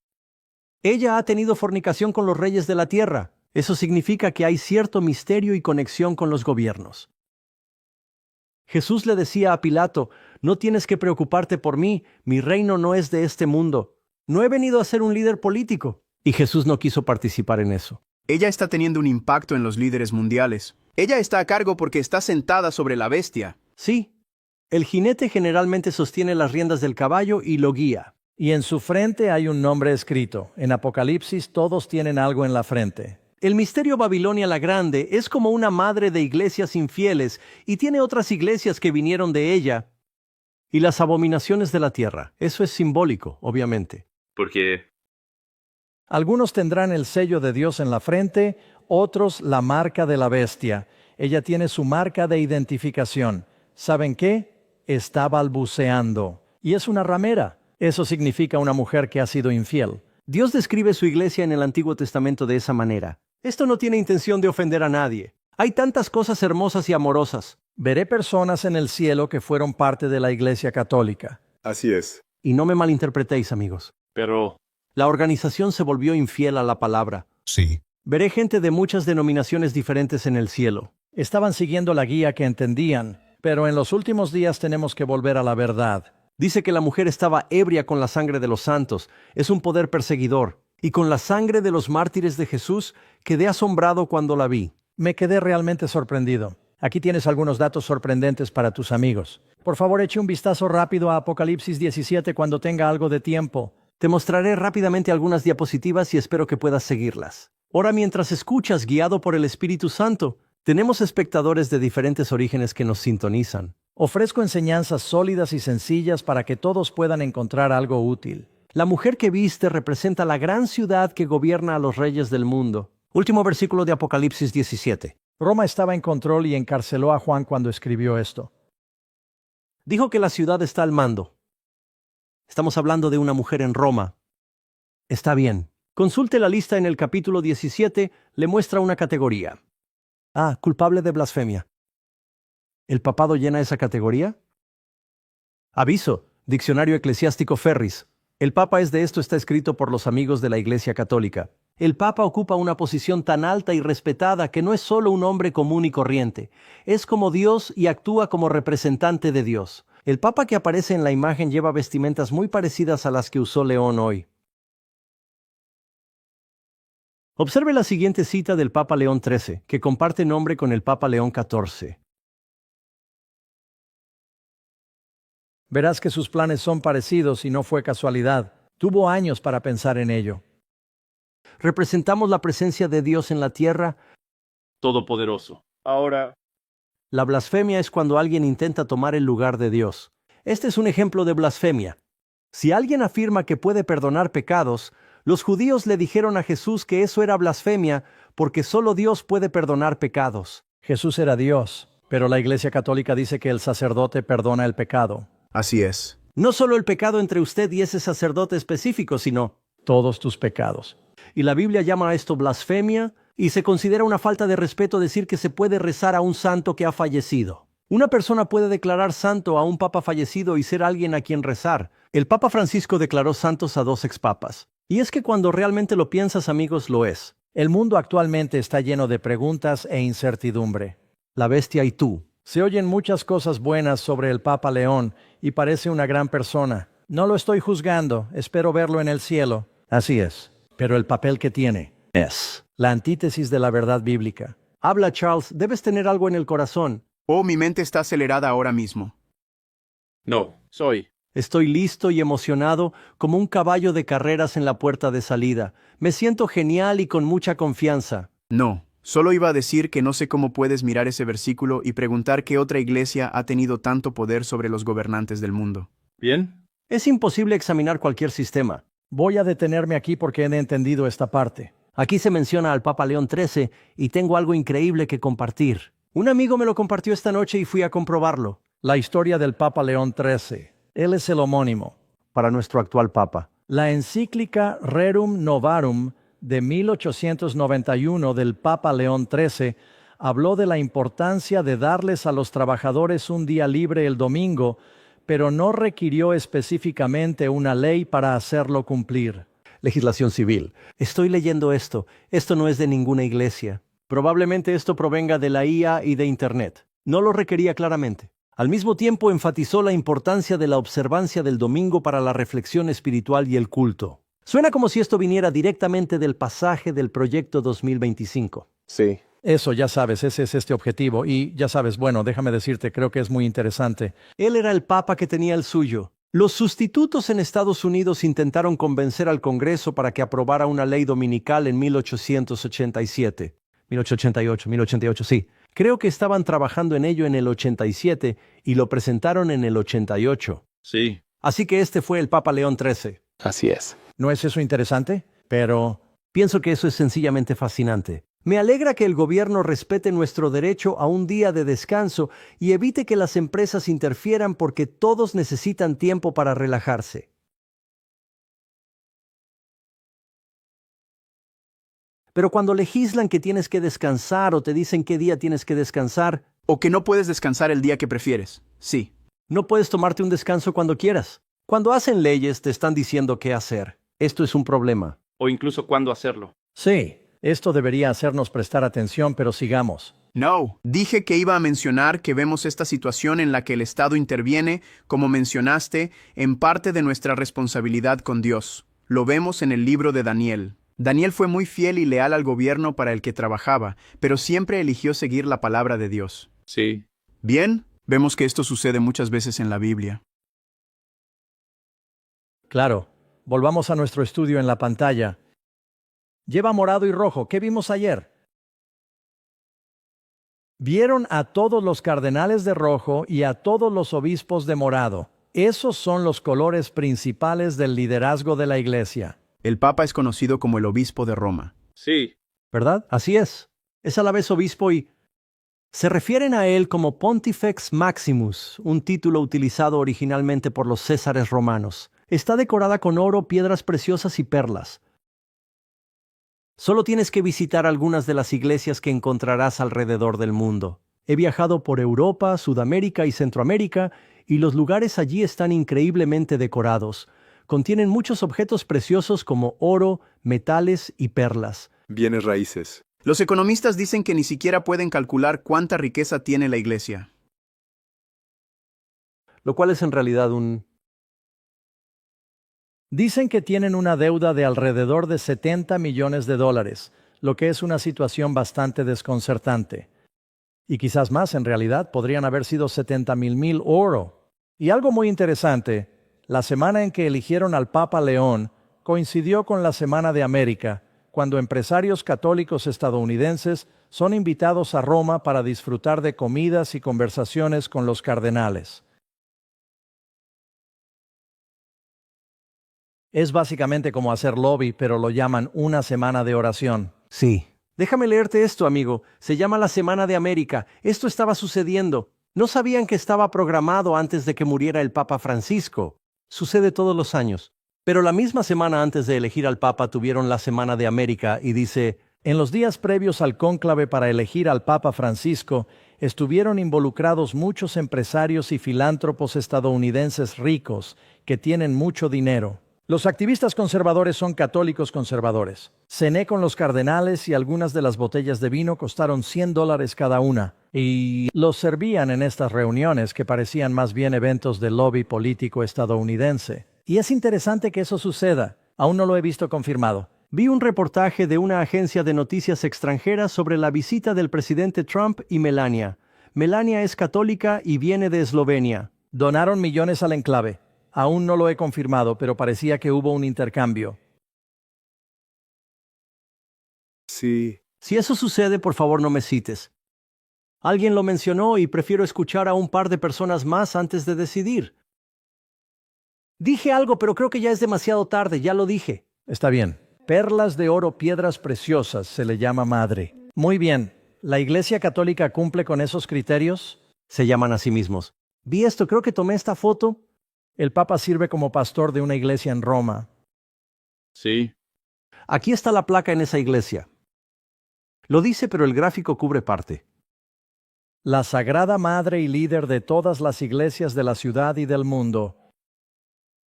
Ella ha tenido fornicación con los reyes de la tierra. Eso significa que hay cierto misterio y conexión con los gobiernos. Jesús le decía a Pilato, no tienes que preocuparte por mí, mi reino no es de este mundo. No he venido a ser un líder político. Y Jesús no quiso participar en eso. Ella está teniendo un impacto en los líderes mundiales. Ella está a cargo porque está sentada sobre la bestia. Sí, el jinete generalmente sostiene las riendas del caballo y lo guía. Y en su frente hay un nombre escrito. En Apocalipsis todos tienen algo en la frente. El misterio Babilonia la Grande es como una madre de iglesias infieles y tiene otras iglesias que vinieron de ella. Y las abominaciones de la tierra. Eso es simbólico, obviamente. Porque Algunos tendrán el sello de Dios en la frente, otros la marca de la bestia. Ella tiene su marca de identificación. ¿Saben qué? Está balbuceando. Y es una ramera. Eso significa una mujer que ha sido infiel. Dios describe su iglesia en el Antiguo Testamento de esa manera. Esto no tiene intención de ofender a nadie. Hay tantas cosas hermosas y amorosas. Veré personas en el cielo que fueron parte de la Iglesia Católica. así es. Y no me malinterpretéis, amigos. Pero La organización se volvió infiel a la palabra. Sí. Veré gente de muchas denominaciones diferentes en el cielo. Estaban siguiendo la guía que entendían, pero en los últimos días tenemos que volver a la verdad. Dice que la mujer estaba ebria con la sangre de los santos. Es un poder perseguidor. Y con la sangre de los mártires de Jesús, quedé asombrado cuando la vi. Me quedé realmente sorprendido. Aquí tienes algunos datos sorprendentes para tus amigos. Por favor, eche un vistazo rápido a Apocalipsis 17 cuando tenga algo de tiempo. Te mostraré rápidamente algunas diapositivas y espero que puedas seguirlas. Ahora, mientras escuchas, guiado por el Espíritu Santo, tenemos espectadores de diferentes orígenes que nos sintonizan. Ofrezco enseñanzas sólidas y sencillas para que todos puedan encontrar algo útil. La mujer que viste representa la gran ciudad que gobierna a los reyes del mundo. Último versículo de Apocalipsis 17. Roma estaba en control y encarceló a Juan cuando escribió esto. Dijo que la ciudad está al mando. Estamos hablando de una mujer en Roma. Está bien. Consulte la lista en el capítulo 17, le muestra una categoría. Culpable de blasfemia. ¿El papado llena esa categoría? Aviso, Diccionario Eclesiástico Ferris. El Papa es de esto está escrito por los amigos de la Iglesia Católica. El Papa ocupa una posición tan alta y respetada que no es solo un hombre común y corriente. Es como Dios y actúa como representante de Dios. El Papa que aparece en la imagen lleva vestimentas muy parecidas a las que usó León hoy. Observe la siguiente cita del Papa León XIII, que comparte nombre con el Papa León XIV. Verás que sus planes son parecidos y no fue casualidad. Tuvo años para pensar en ello. Representamos la presencia de Dios en la tierra. todopoderoso. Ahora, La blasfemia es cuando alguien intenta tomar el lugar de Dios. Este es un ejemplo de blasfemia. Si alguien afirma que puede perdonar pecados, Los judíos le dijeron a Jesús que eso era blasfemia porque solo Dios puede perdonar pecados. Jesús era Dios, pero la Iglesia Católica dice que el sacerdote perdona el pecado. Así es. No solo el pecado entre usted y ese sacerdote específico, sino Todos tus pecados. y la Biblia llama a esto blasfemia y se considera una falta de respeto decir que se puede rezar a un santo que ha fallecido. Una persona puede declarar santo a un papa fallecido y ser alguien a quien rezar. El Papa Francisco declaró santos a 2 expapas. Y es que cuando realmente lo piensas, amigos, lo es. El mundo actualmente está lleno de preguntas e incertidumbre. La bestia y tú. Se oyen muchas cosas buenas sobre el Papa León y parece una gran persona. No lo estoy juzgando, espero verlo en el cielo. Así es. Pero el papel que tiene Es. la antítesis de la verdad bíblica. Habla, Charles, debes tener algo en el corazón. Oh, mi mente está acelerada ahora mismo. No, soy. Estoy listo y emocionado como un caballo de carreras en la puerta de salida. Me siento genial y con mucha confianza. No, solo iba a decir que no sé cómo puedes mirar ese versículo y preguntar qué otra iglesia ha tenido tanto poder sobre los gobernantes del mundo. ¿Bien? Es imposible examinar cualquier sistema. Voy a detenerme aquí porque he entendido esta parte. Aquí se menciona al Papa León XIII y tengo algo increíble que compartir. Un amigo me lo compartió esta noche y fui a comprobarlo. La historia del Papa León XIII. Él es el homónimo. Para nuestro actual Papa. La encíclica Rerum Novarum de 1891 del Papa León XIII habló de la importancia de darles a los trabajadores un día libre el domingo, pero no requirió específicamente una ley para hacerlo cumplir. Legislación civil. Estoy leyendo esto. Esto no es de ninguna iglesia. Probablemente esto provenga de la IA y de Internet. No lo requería claramente. Al mismo tiempo enfatizó la importancia de la observancia del domingo para la reflexión espiritual y el culto. Suena como si esto viniera directamente del pasaje del Proyecto 2025. Sí. Eso, ya sabes, ese es este objetivo. Y ya sabes, bueno, déjame decirte, creo que es muy interesante. Él era el papa que tenía el suyo. Los sustitutos en Estados Unidos intentaron convencer al Congreso para que aprobara una ley dominical en 1887. 1888, sí. Creo que estaban trabajando en ello en el 87 y lo presentaron en el 88. Sí. Así que este fue el Papa León XIII. Así es. ¿No es eso interesante? Pero Pienso que eso es sencillamente fascinante. Me alegra que el gobierno respete nuestro derecho a un día de descanso y evite que las empresas interfieran porque todos necesitan tiempo para relajarse. Pero cuando legislan que tienes que descansar o te dicen qué día tienes que descansar, O que no puedes descansar el día que prefieres. Sí. no puedes tomarte un descanso cuando quieras. Cuando hacen leyes te están diciendo qué hacer. Esto es un problema. O incluso cuándo hacerlo. sí, esto debería hacernos prestar atención, pero sigamos. No, dije que iba a mencionar que vemos esta situación en la que el Estado interviene, como mencionaste, en parte de nuestra responsabilidad con Dios. Lo vemos en el libro de Daniel. Daniel fue muy fiel y leal al gobierno para el que trabajaba, pero siempre eligió seguir la palabra de Dios. Sí. Bien, vemos que esto sucede muchas veces en la Biblia. Claro, volvamos a nuestro estudio en la pantalla. Lleva morado y rojo. ¿Qué vimos ayer? Vieron a todos los cardenales de rojo y a todos los obispos de morado. Esos son los colores principales del liderazgo de la Iglesia. El Papa es conocido como el Obispo de Roma. Sí. ¿Verdad? Así es. Es a la vez obispo y se refieren a él como Pontifex Maximus, un título utilizado originalmente por los césares romanos. Está decorada con oro, piedras preciosas y perlas. Solo tienes que visitar algunas de las iglesias que encontrarás alrededor del mundo. He viajado por Europa, Sudamérica y Centroamérica, y los lugares allí están increíblemente decorados. Contienen muchos objetos preciosos como oro, metales y perlas. Bienes raíces. Los economistas dicen que ni siquiera pueden calcular cuánta riqueza tiene la Iglesia. Lo cual es en realidad un... Dicen que tienen una deuda de alrededor de $70 millones, lo que es una situación bastante desconcertante. Y quizás más, en realidad, podrían haber sido 70,000 oro. Y algo muy interesante, la semana en que eligieron al Papa León coincidió con la Semana de América, cuando empresarios católicos estadounidenses son invitados a Roma para disfrutar de comidas y conversaciones con los cardenales. Es básicamente como hacer lobby, pero lo llaman una semana de oración. Sí. Déjame leerte esto, amigo. Se llama la Semana de América. Esto estaba sucediendo. No sabían que estaba programado antes de que muriera el Papa Francisco. Sucede todos los años. Pero la misma semana antes de elegir al Papa tuvieron la Semana de América y dice: En los días previos al cónclave para elegir al Papa Francisco, estuvieron involucrados muchos empresarios y filántropos estadounidenses ricos que tienen mucho dinero. Los activistas conservadores son católicos conservadores. Cené con los cardenales y algunas de las botellas de vino costaron $100 cada una, y los servían en estas reuniones que parecían más bien eventos de lobby político estadounidense. Y es interesante que eso suceda. Aún no lo he visto confirmado. Vi un reportaje de una agencia de noticias extranjera sobre la visita del presidente Trump y Melania. Melania es católica y viene de Eslovenia. Donaron millones al enclave. Aún no lo he confirmado, pero parecía que hubo un intercambio. Sí. Si eso sucede, por favor no me cites. Alguien lo mencionó y prefiero escuchar a un par de personas más antes de decidir. Dije algo, pero creo que ya es demasiado tarde, ya lo dije. Está bien. Perlas de oro, piedras preciosas, se le llama madre. Muy bien. ¿La Iglesia Católica cumple con esos criterios? Se llaman a sí mismos. Vi esto, creo que tomé esta foto. El Papa sirve como pastor de una iglesia en Roma. Sí. Aquí está la placa en esa iglesia. Lo dice, pero el gráfico cubre parte. La Sagrada Madre y líder de todas las iglesias de la ciudad y del mundo.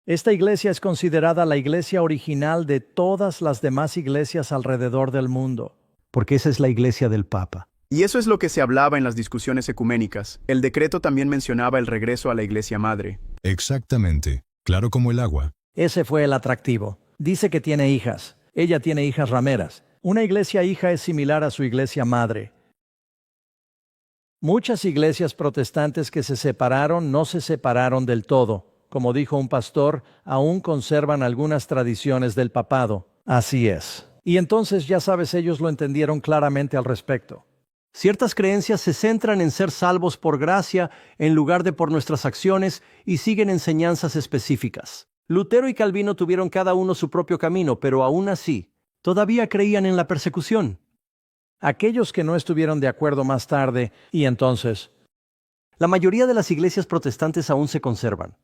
Esta iglesia es considerada la iglesia original de todas las demás iglesias alrededor del mundo. Porque esa es la iglesia del Papa. Y eso es lo que se hablaba en las discusiones ecuménicas. El decreto también mencionaba el regreso a la Iglesia Madre. Exactamente, claro como el agua. Ese fue el atractivo. Dice que tiene hijas. Ella tiene hijas rameras. Una iglesia hija es similar a su iglesia madre. Muchas iglesias protestantes que se separaron no se separaron del todo. Como dijo un pastor, aún conservan algunas tradiciones del papado. Así es. Y entonces, ya sabes, ellos lo entendieron claramente al respecto. Ciertas creencias se centran en ser salvos por gracia en lugar de por nuestras acciones y siguen enseñanzas específicas. Lutero y Calvino tuvieron cada uno su propio camino, pero aún así, todavía creían en la persecución. Aquellos que no estuvieron de acuerdo más tarde, y entonces, la mayoría de las iglesias protestantes aún se conservan.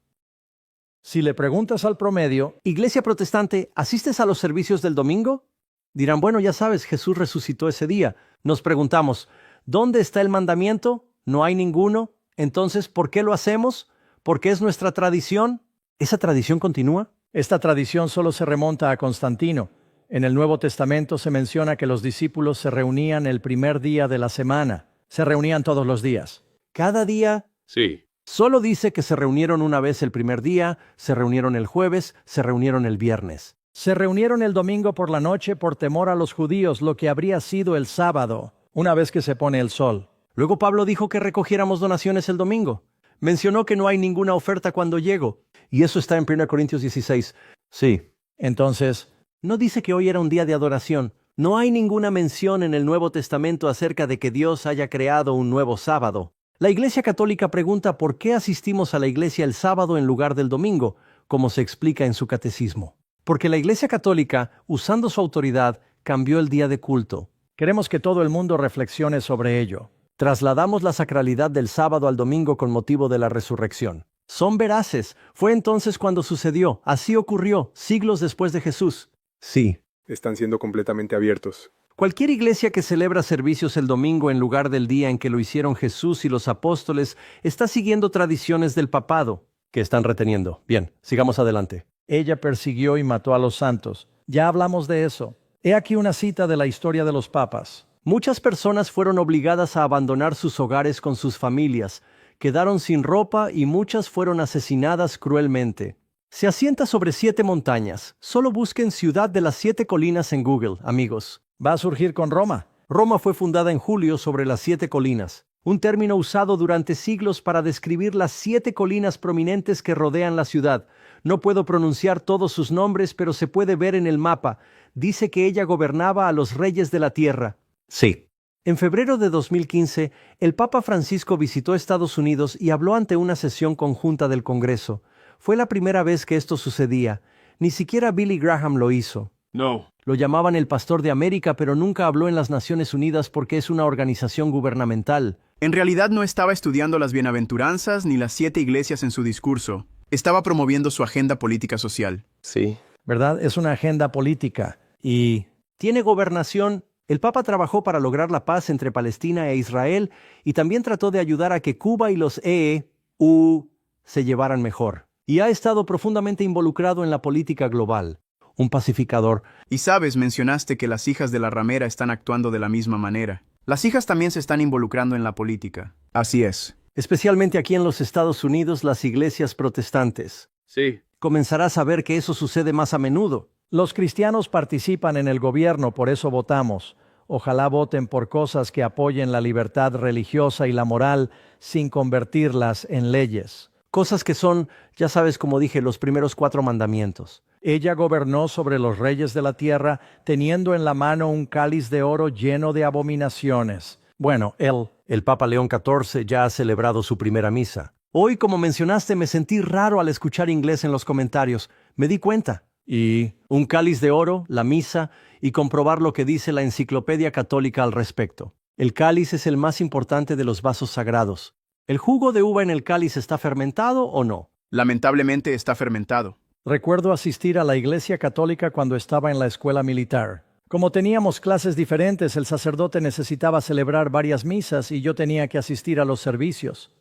si le preguntas al promedio, Iglesia protestante, ¿asistes a los servicios del domingo? Dirán, bueno, ya sabes, Jesús resucitó ese día. Nos preguntamos, ¿dónde está el mandamiento? ¿No hay ninguno? Entonces, ¿por qué lo hacemos? ¿Porque es nuestra tradición? ¿Esa tradición continúa? esta tradición solo se remonta a Constantino. En el Nuevo Testamento se menciona que los discípulos se reunían el primer día de la semana. Se reunían todos los días. Cada día. Sí. Solo dice que se reunieron una vez el primer día, se reunieron el jueves, se reunieron el viernes. Se reunieron el domingo por la noche por temor a los judíos, lo que habría sido el sábado, una vez que se pone el sol. Luego Pablo dijo que recogiéramos donaciones el domingo. Mencionó que no hay ninguna oferta cuando llego. Y eso está en 1 Corintios 16. Sí. Entonces, No dice que hoy era un día de adoración. No hay ninguna mención en el Nuevo Testamento acerca de que Dios haya creado un nuevo sábado. La Iglesia Católica pregunta por qué asistimos a la iglesia el sábado en lugar del domingo, como se explica en su catecismo. Porque la Iglesia Católica, usando su autoridad, cambió el día de culto. queremos que todo el mundo reflexione sobre ello. Trasladamos la sacralidad del sábado al domingo con motivo de la resurrección. Son veraces. Fue entonces cuando sucedió. Así ocurrió, siglos después de Jesús. Sí. Están siendo completamente abiertos. Cualquier iglesia que celebra servicios el domingo en lugar del día en que lo hicieron Jesús y los apóstoles está siguiendo tradiciones del papado, que están reteniendo. Bien, sigamos adelante. Ella persiguió y mató a los santos. Ya hablamos de eso. He aquí una cita de la historia de los papas. Muchas personas fueron obligadas a abandonar sus hogares con sus familias, quedaron sin ropa y muchas fueron asesinadas cruelmente. Se asienta sobre 7 montañas. Solo busquen Ciudad de las 7 Colinas en Google, amigos. Va a surgir con Roma. Roma fue fundada en julio sobre las 7 colinas, un término usado durante siglos para describir las 7 colinas prominentes que rodean la ciudad. No puedo pronunciar todos sus nombres, pero se puede ver en el mapa. Dice que ella gobernaba a los reyes de la tierra. Sí. En febrero de 2015, el Papa Francisco visitó Estados Unidos y habló ante una sesión conjunta del Congreso. Fue la primera vez que esto sucedía. Ni siquiera Billy Graham lo hizo. No. Lo llamaban el pastor de América, pero nunca habló en las Naciones Unidas porque es una organización gubernamental. En realidad no estaba estudiando las bienaventuranzas ni las 7 iglesias en su discurso. Estaba promoviendo su agenda política social. Sí. ¿Verdad? Es una agenda política. Y tiene gobernación. El Papa trabajó para lograr la paz entre Palestina e Israel y también trató de ayudar a que Cuba y los EU se llevaran mejor. Y ha estado profundamente involucrado en la política global. Un pacificador. Y sabes, mencionaste que las hijas de la ramera están actuando de la misma manera. Las hijas también se están involucrando en la política. Así es. Especialmente aquí en los Estados Unidos, las iglesias protestantes. Sí. Comenzarás a ver que eso sucede más a menudo. Los cristianos participan en el gobierno, por eso votamos. Ojalá voten por cosas que apoyen la libertad religiosa y la moral sin convertirlas en leyes. Cosas que son, ya sabes, como dije, los primeros 4 mandamientos. Ella gobernó sobre los reyes de la tierra, teniendo en la mano un cáliz de oro lleno de abominaciones. Bueno, El Papa León XIV ya ha celebrado su primera misa. Hoy, como mencionaste, me sentí raro al escuchar inglés en los comentarios. Me di cuenta. y Un cáliz de oro, la misa, y comprobar lo que dice la Enciclopedia Católica al respecto. El cáliz es el más importante de los vasos sagrados. ¿El jugo de uva en el cáliz está fermentado o no? Lamentablemente está fermentado. recuerdo asistir a la iglesia católica cuando estaba en la escuela militar. Como teníamos clases diferentes, el sacerdote necesitaba celebrar varias misas y yo tenía que asistir a los servicios.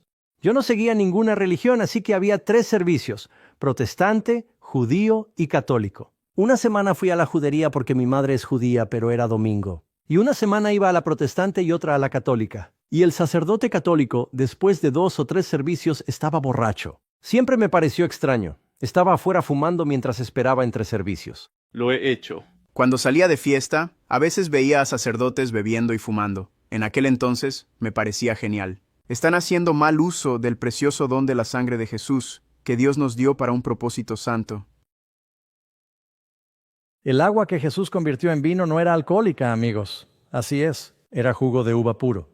Yo no seguía ninguna religión, así que había 3 servicios: protestante, judío y católico. Una semana fui a la judería porque mi madre es judía, pero era domingo. Y una semana iba a la protestante y otra a la católica. Y el sacerdote católico, después de 2 o 3 servicios, estaba borracho. Siempre me pareció extraño. Estaba afuera fumando mientras esperaba entre servicios. Lo he hecho. Cuando salía de fiesta, a veces veía a sacerdotes bebiendo y fumando. En aquel entonces, me parecía genial. Están haciendo mal uso del precioso don de la sangre de Jesús, que Dios nos dio para un propósito santo. El agua que Jesús convirtió en vino no era alcohólica, amigos. Así es, era jugo de uva puro.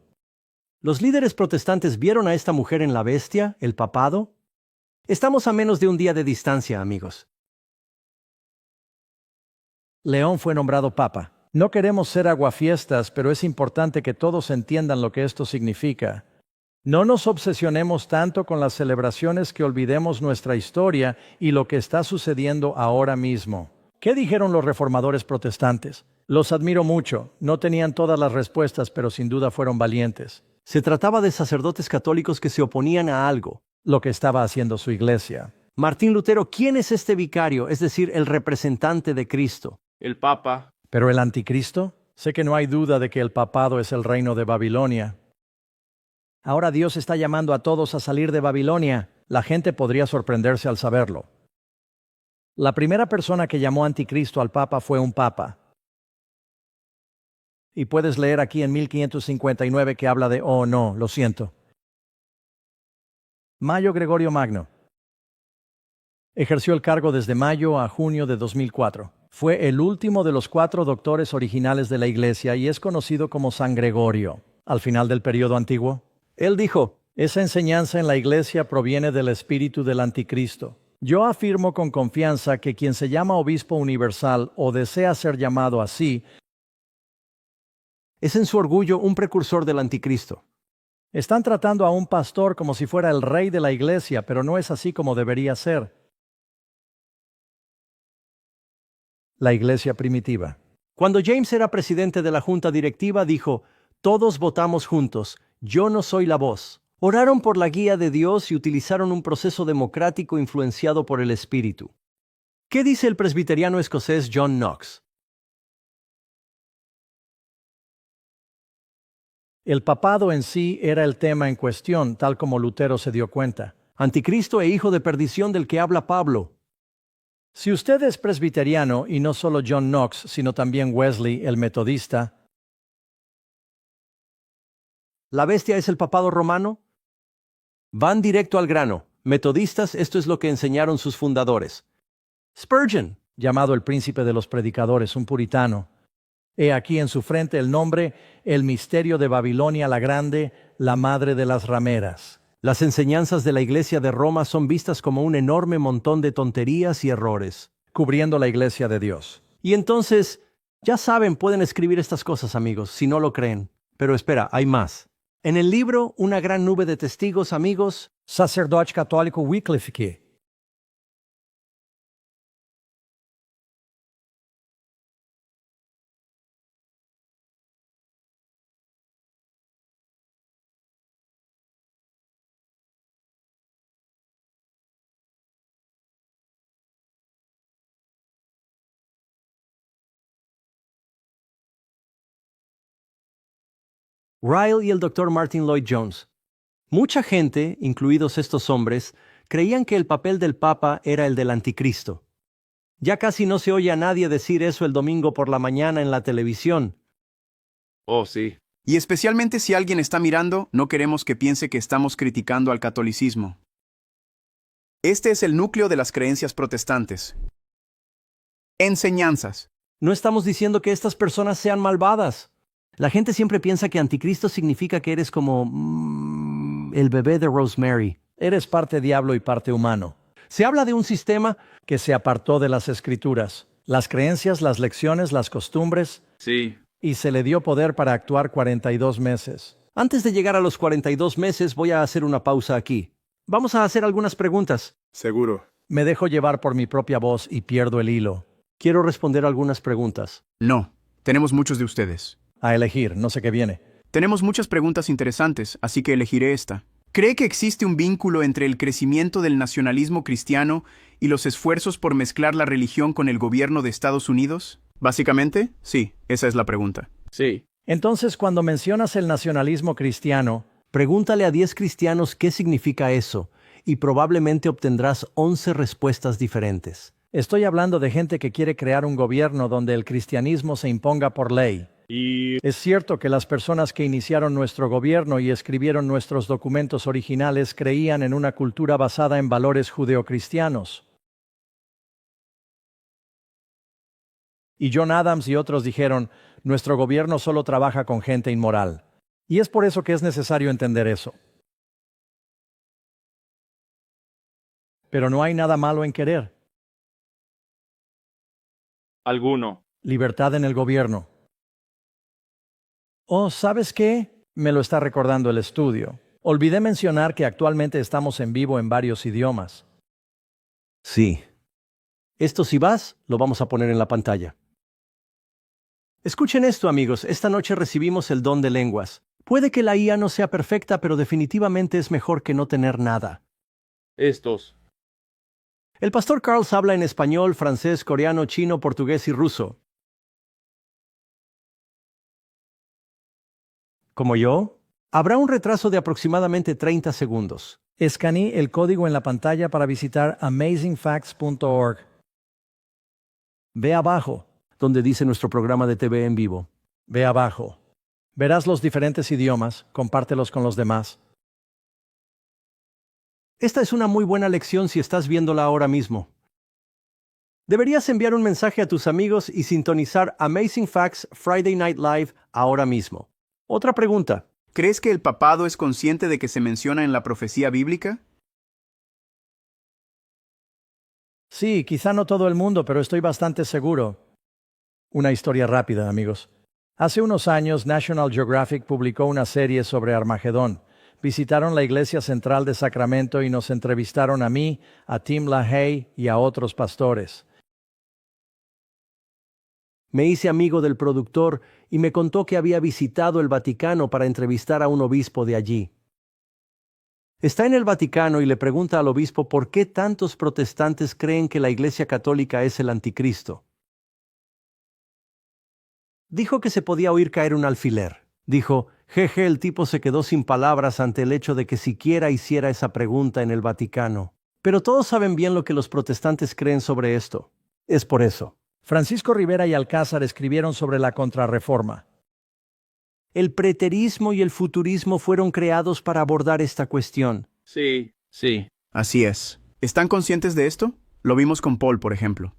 ¿Los líderes protestantes vieron a esta mujer en la bestia, el papado? Estamos a menos de un día de distancia, amigos. León fue nombrado papa. No queremos ser aguafiestas, pero es importante que todos entiendan lo que esto significa. No nos obsesionemos tanto con las celebraciones que olvidemos nuestra historia y lo que está sucediendo ahora mismo. ¿Qué dijeron los reformadores protestantes? Los admiro mucho. No tenían todas las respuestas, pero sin duda fueron valientes. Se trataba de sacerdotes católicos que se oponían a algo. Lo que estaba haciendo su iglesia. Martín Lutero, ¿quién es este vicario, es decir, el representante de Cristo? El Papa. ¿Pero el anticristo? Sé que no hay duda de que el papado es el reino de Babilonia. Ahora Dios está llamando a todos a salir de Babilonia. La gente podría sorprenderse al saberlo. La primera persona que llamó anticristo al papa fue un papa. Y puedes leer aquí en 1559 que habla de, oh no, lo siento. Mayo Gregorio Magno. Ejerció el cargo desde mayo a junio de 2004. Fue el último de los 4 doctores originales de la Iglesia y es conocido como San Gregorio. Al final del período antiguo, Él dijo, esa enseñanza en la Iglesia proviene del espíritu del anticristo. Yo afirmo con confianza que quien se llama obispo universal o desea ser llamado así, es en su orgullo un precursor del anticristo. están tratando a un pastor como si fuera el rey de la Iglesia, pero no es así como debería ser. La Iglesia primitiva. Cuando James era presidente de la junta directiva, dijo, todos votamos juntos, yo no soy la voz. Oraron por la guía de Dios y utilizaron un proceso democrático influenciado por el Espíritu. ¿Qué dice el presbiteriano escocés John Knox? El papado en sí era el tema en cuestión, tal como Lutero se dio cuenta. Anticristo e hijo de perdición del que habla Pablo. Si usted es presbiteriano, y no solo John Knox, sino también Wesley, el metodista, ¿La bestia es el papado romano? Van directo al grano. Metodistas, esto es lo que enseñaron sus fundadores. Spurgeon, llamado el príncipe de los predicadores, un puritano. He aquí en su frente el nombre, el misterio de Babilonia la Grande, la madre de las rameras. las enseñanzas de la Iglesia de Roma son vistas como un enorme montón de tonterías y errores. cubriendo la iglesia de Dios. Y entonces, ya saben, pueden escribir estas cosas, amigos, si no lo creen. Pero espera, hay más. En el libro, una gran nube de testigos, amigos, Sacerdote católico Wycliffe que Ryle y el Dr. Martin Lloyd Jones. Mucha gente, incluidos estos hombres, creían que el papel del Papa era el del Anticristo. Ya casi no se oye a nadie decir eso el domingo por la mañana en la televisión. Oh, sí. Y especialmente si alguien está mirando, no queremos que piense que estamos criticando al catolicismo. Este es el núcleo de las creencias protestantes. Enseñanzas. No estamos diciendo que estas personas sean malvadas. La gente siempre piensa que Anticristo significa que eres como el bebé de Rosemary. eres parte diablo y parte humano, Se habla de un sistema que se apartó de las escrituras, las creencias, las lecciones, las costumbres, Sí. y se le dio poder para actuar 42 meses. Antes de llegar a los 42 meses, voy a hacer una pausa aquí. Vamos a hacer algunas preguntas. Seguro. Me dejo llevar por mi propia voz y pierdo el hilo. Quiero responder algunas preguntas. No, tenemos muchos de ustedes. A elegir, no sé qué viene. Tenemos muchas preguntas interesantes, así que elegiré esta. ¿Cree que existe un vínculo entre el crecimiento del nacionalismo cristiano y los esfuerzos por mezclar la religión con el gobierno de Estados Unidos? Básicamente, sí, esa es la pregunta. Sí. Entonces, cuando mencionas el nacionalismo cristiano, Pregúntale a 10 cristianos qué significa eso, y probablemente obtendrás 11 respuestas diferentes. estoy hablando de gente que quiere crear un gobierno donde el cristianismo se imponga por ley. Y... Es cierto que las personas que iniciaron nuestro gobierno y escribieron nuestros documentos originales creían en una cultura basada en valores judeocristianos. Y John Adams y otros dijeron, nuestro gobierno solo trabaja con gente inmoral. Y es por eso que es necesario entender eso. Pero no hay nada malo en querer. alguno. Libertad en el gobierno. Oh, ¿sabes qué? Me lo está recordando el estudio. Olvidé mencionar que actualmente estamos en vivo en varios idiomas. Sí. Esto si vas, lo vamos a poner en la pantalla. Escuchen esto, amigos. Esta noche recibimos el don de lenguas. Puede que la IA no sea perfecta, pero definitivamente es mejor que no tener nada. Estos. El pastor Carls habla en español, francés, coreano, chino, portugués y ruso. ¿Como yo? Habrá un retraso de aproximadamente 30 segundos. Escaneé el código en la pantalla para visitar amazingfacts.org. Ve abajo. Donde dice nuestro programa de TV en vivo. Ve abajo. Verás los diferentes idiomas, compártelos con los demás. Esta es una muy buena lección si estás viéndola ahora mismo. Deberías enviar un mensaje a tus amigos y sintonizar Amazing Facts Friday Night Live ahora mismo. Otra pregunta. ¿Crees que el papado es consciente de que se menciona en la profecía bíblica? Sí, quizá no todo el mundo, pero estoy bastante seguro. Una historia rápida, amigos. Hace unos años, National Geographic publicó una serie sobre Armagedón. Visitaron la iglesia central de Sacramento y nos entrevistaron a mí, a Tim LaHaye y a otros pastores. Me hice amigo del productor y me contó que había visitado el Vaticano para entrevistar a un obispo de allí. Está en el Vaticano y le pregunta al obispo por qué tantos protestantes creen que la Iglesia Católica es el Anticristo. Dijo que se podía oír caer un alfiler. Dijo, jeje, el tipo se quedó sin palabras ante el hecho de que siquiera hiciera esa pregunta en el Vaticano. Pero todos saben bien lo que los protestantes creen sobre esto. Es por eso. Francisco Rivera y Alcázar escribieron sobre la Contrarreforma. El preterismo y el futurismo fueron creados para abordar esta cuestión. Sí. Sí. Así es. ¿Están conscientes de esto? Lo vimos con Paul, por ejemplo.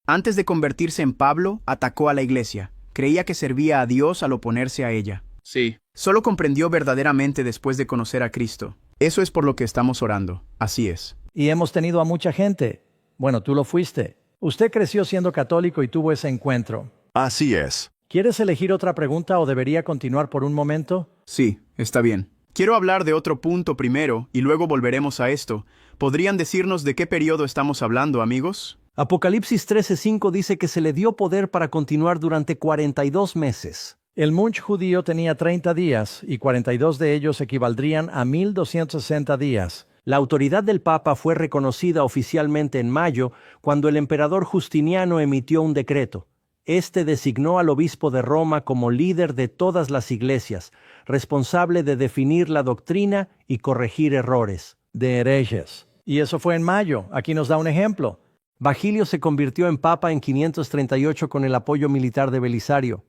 Antes de convertirse en Pablo, atacó a la iglesia. Creía que servía a Dios al oponerse a ella. Sí. Solo comprendió verdaderamente después de conocer a Cristo. Eso es por lo que estamos orando. Así es. Y hemos tenido a mucha gente. Bueno, tú lo fuiste. Usted creció siendo católico y tuvo ese encuentro. Así es. ¿Quieres elegir otra pregunta o debería continuar por un momento? Sí, está bien. Quiero hablar de otro punto primero y luego volveremos a esto. ¿Podrían decirnos de qué periodo estamos hablando, amigos? Apocalipsis 13:5 dice que se le dio poder para continuar durante 42 meses. El Munch judío tenía 30 días y 42 de ellos equivaldrían a 1260 días. La autoridad del Papa fue reconocida oficialmente en mayo, cuando el emperador Justiniano emitió un decreto. Este designó al obispo de Roma como líder de todas las iglesias, responsable de definir la doctrina y corregir errores. De herejes. Y eso fue en mayo. Aquí nos da un ejemplo. Bagilio se convirtió en papa en 538 con el apoyo militar de Belisario.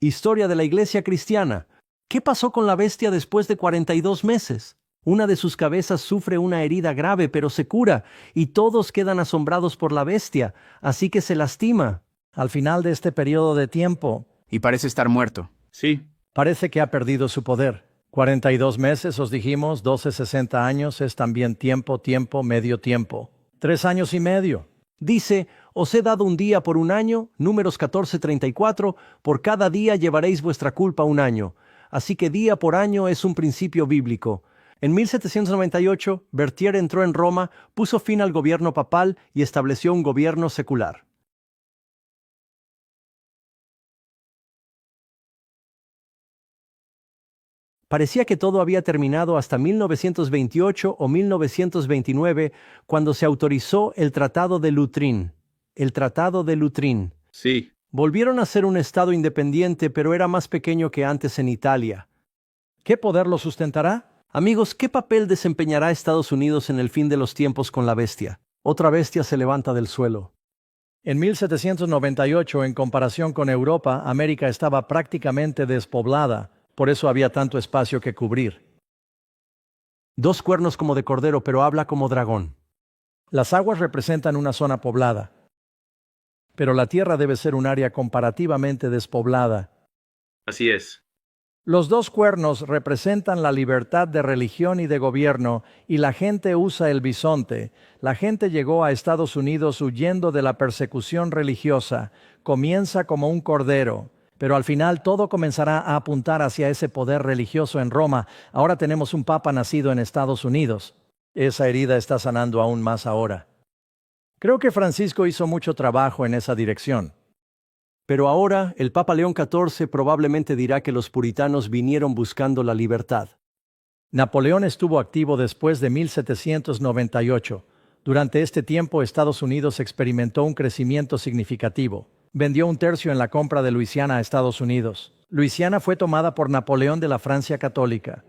Historia de la Iglesia cristiana. ¿Qué pasó con la bestia después de 42 meses? Una de sus cabezas sufre una herida grave, pero se cura, y todos quedan asombrados por la bestia, así que se lastima. Al final de este periodo de tiempo, Y parece estar muerto. Sí. parece que ha perdido su poder. 42 meses, os dijimos, 60 años es también tiempo, medio tiempo. 3 años y medio. Dice, os he dado un día por un año, Números 14:34, por cada día llevaréis vuestra culpa un año. Así que día por año es un principio bíblico. En 1798, Berthier entró en Roma, puso fin al gobierno papal y estableció un gobierno secular. Parecía que todo había terminado hasta 1928 o 1929, cuando se autorizó el Tratado de Lutrin. El Tratado de Lutrin. Sí. Volvieron a ser un estado independiente, pero era más pequeño que antes en Italia. ¿Qué poder lo sustentará? Amigos, ¿qué papel desempeñará Estados Unidos en el fin de los tiempos con la bestia? Otra bestia se levanta del suelo. En 1798, en comparación con Europa, América estaba prácticamente despoblada. Por eso había tanto espacio que cubrir. 2 cuernos como de cordero, pero habla como dragón. Las aguas representan una zona poblada. Pero la tierra debe ser un área comparativamente despoblada. Así es. Los 2 cuernos representan la libertad de religión y de gobierno, y la gente usa el bisonte. La gente llegó a Estados Unidos huyendo de la persecución religiosa. Comienza como un cordero. Pero al final todo comenzará a apuntar hacia ese poder religioso en Roma. Ahora tenemos un papa nacido en Estados Unidos. Esa herida está sanando aún más ahora. Creo que Francisco hizo mucho trabajo en esa dirección. Pero ahora, el Papa León XIV probablemente dirá que los puritanos vinieron buscando la libertad. Napoleón estuvo activo después de 1798. Durante este tiempo, Estados Unidos experimentó un crecimiento significativo. Vendió 1/3 en la compra de Luisiana a Estados Unidos. Luisiana fue tomada por Napoleón de la Francia católica.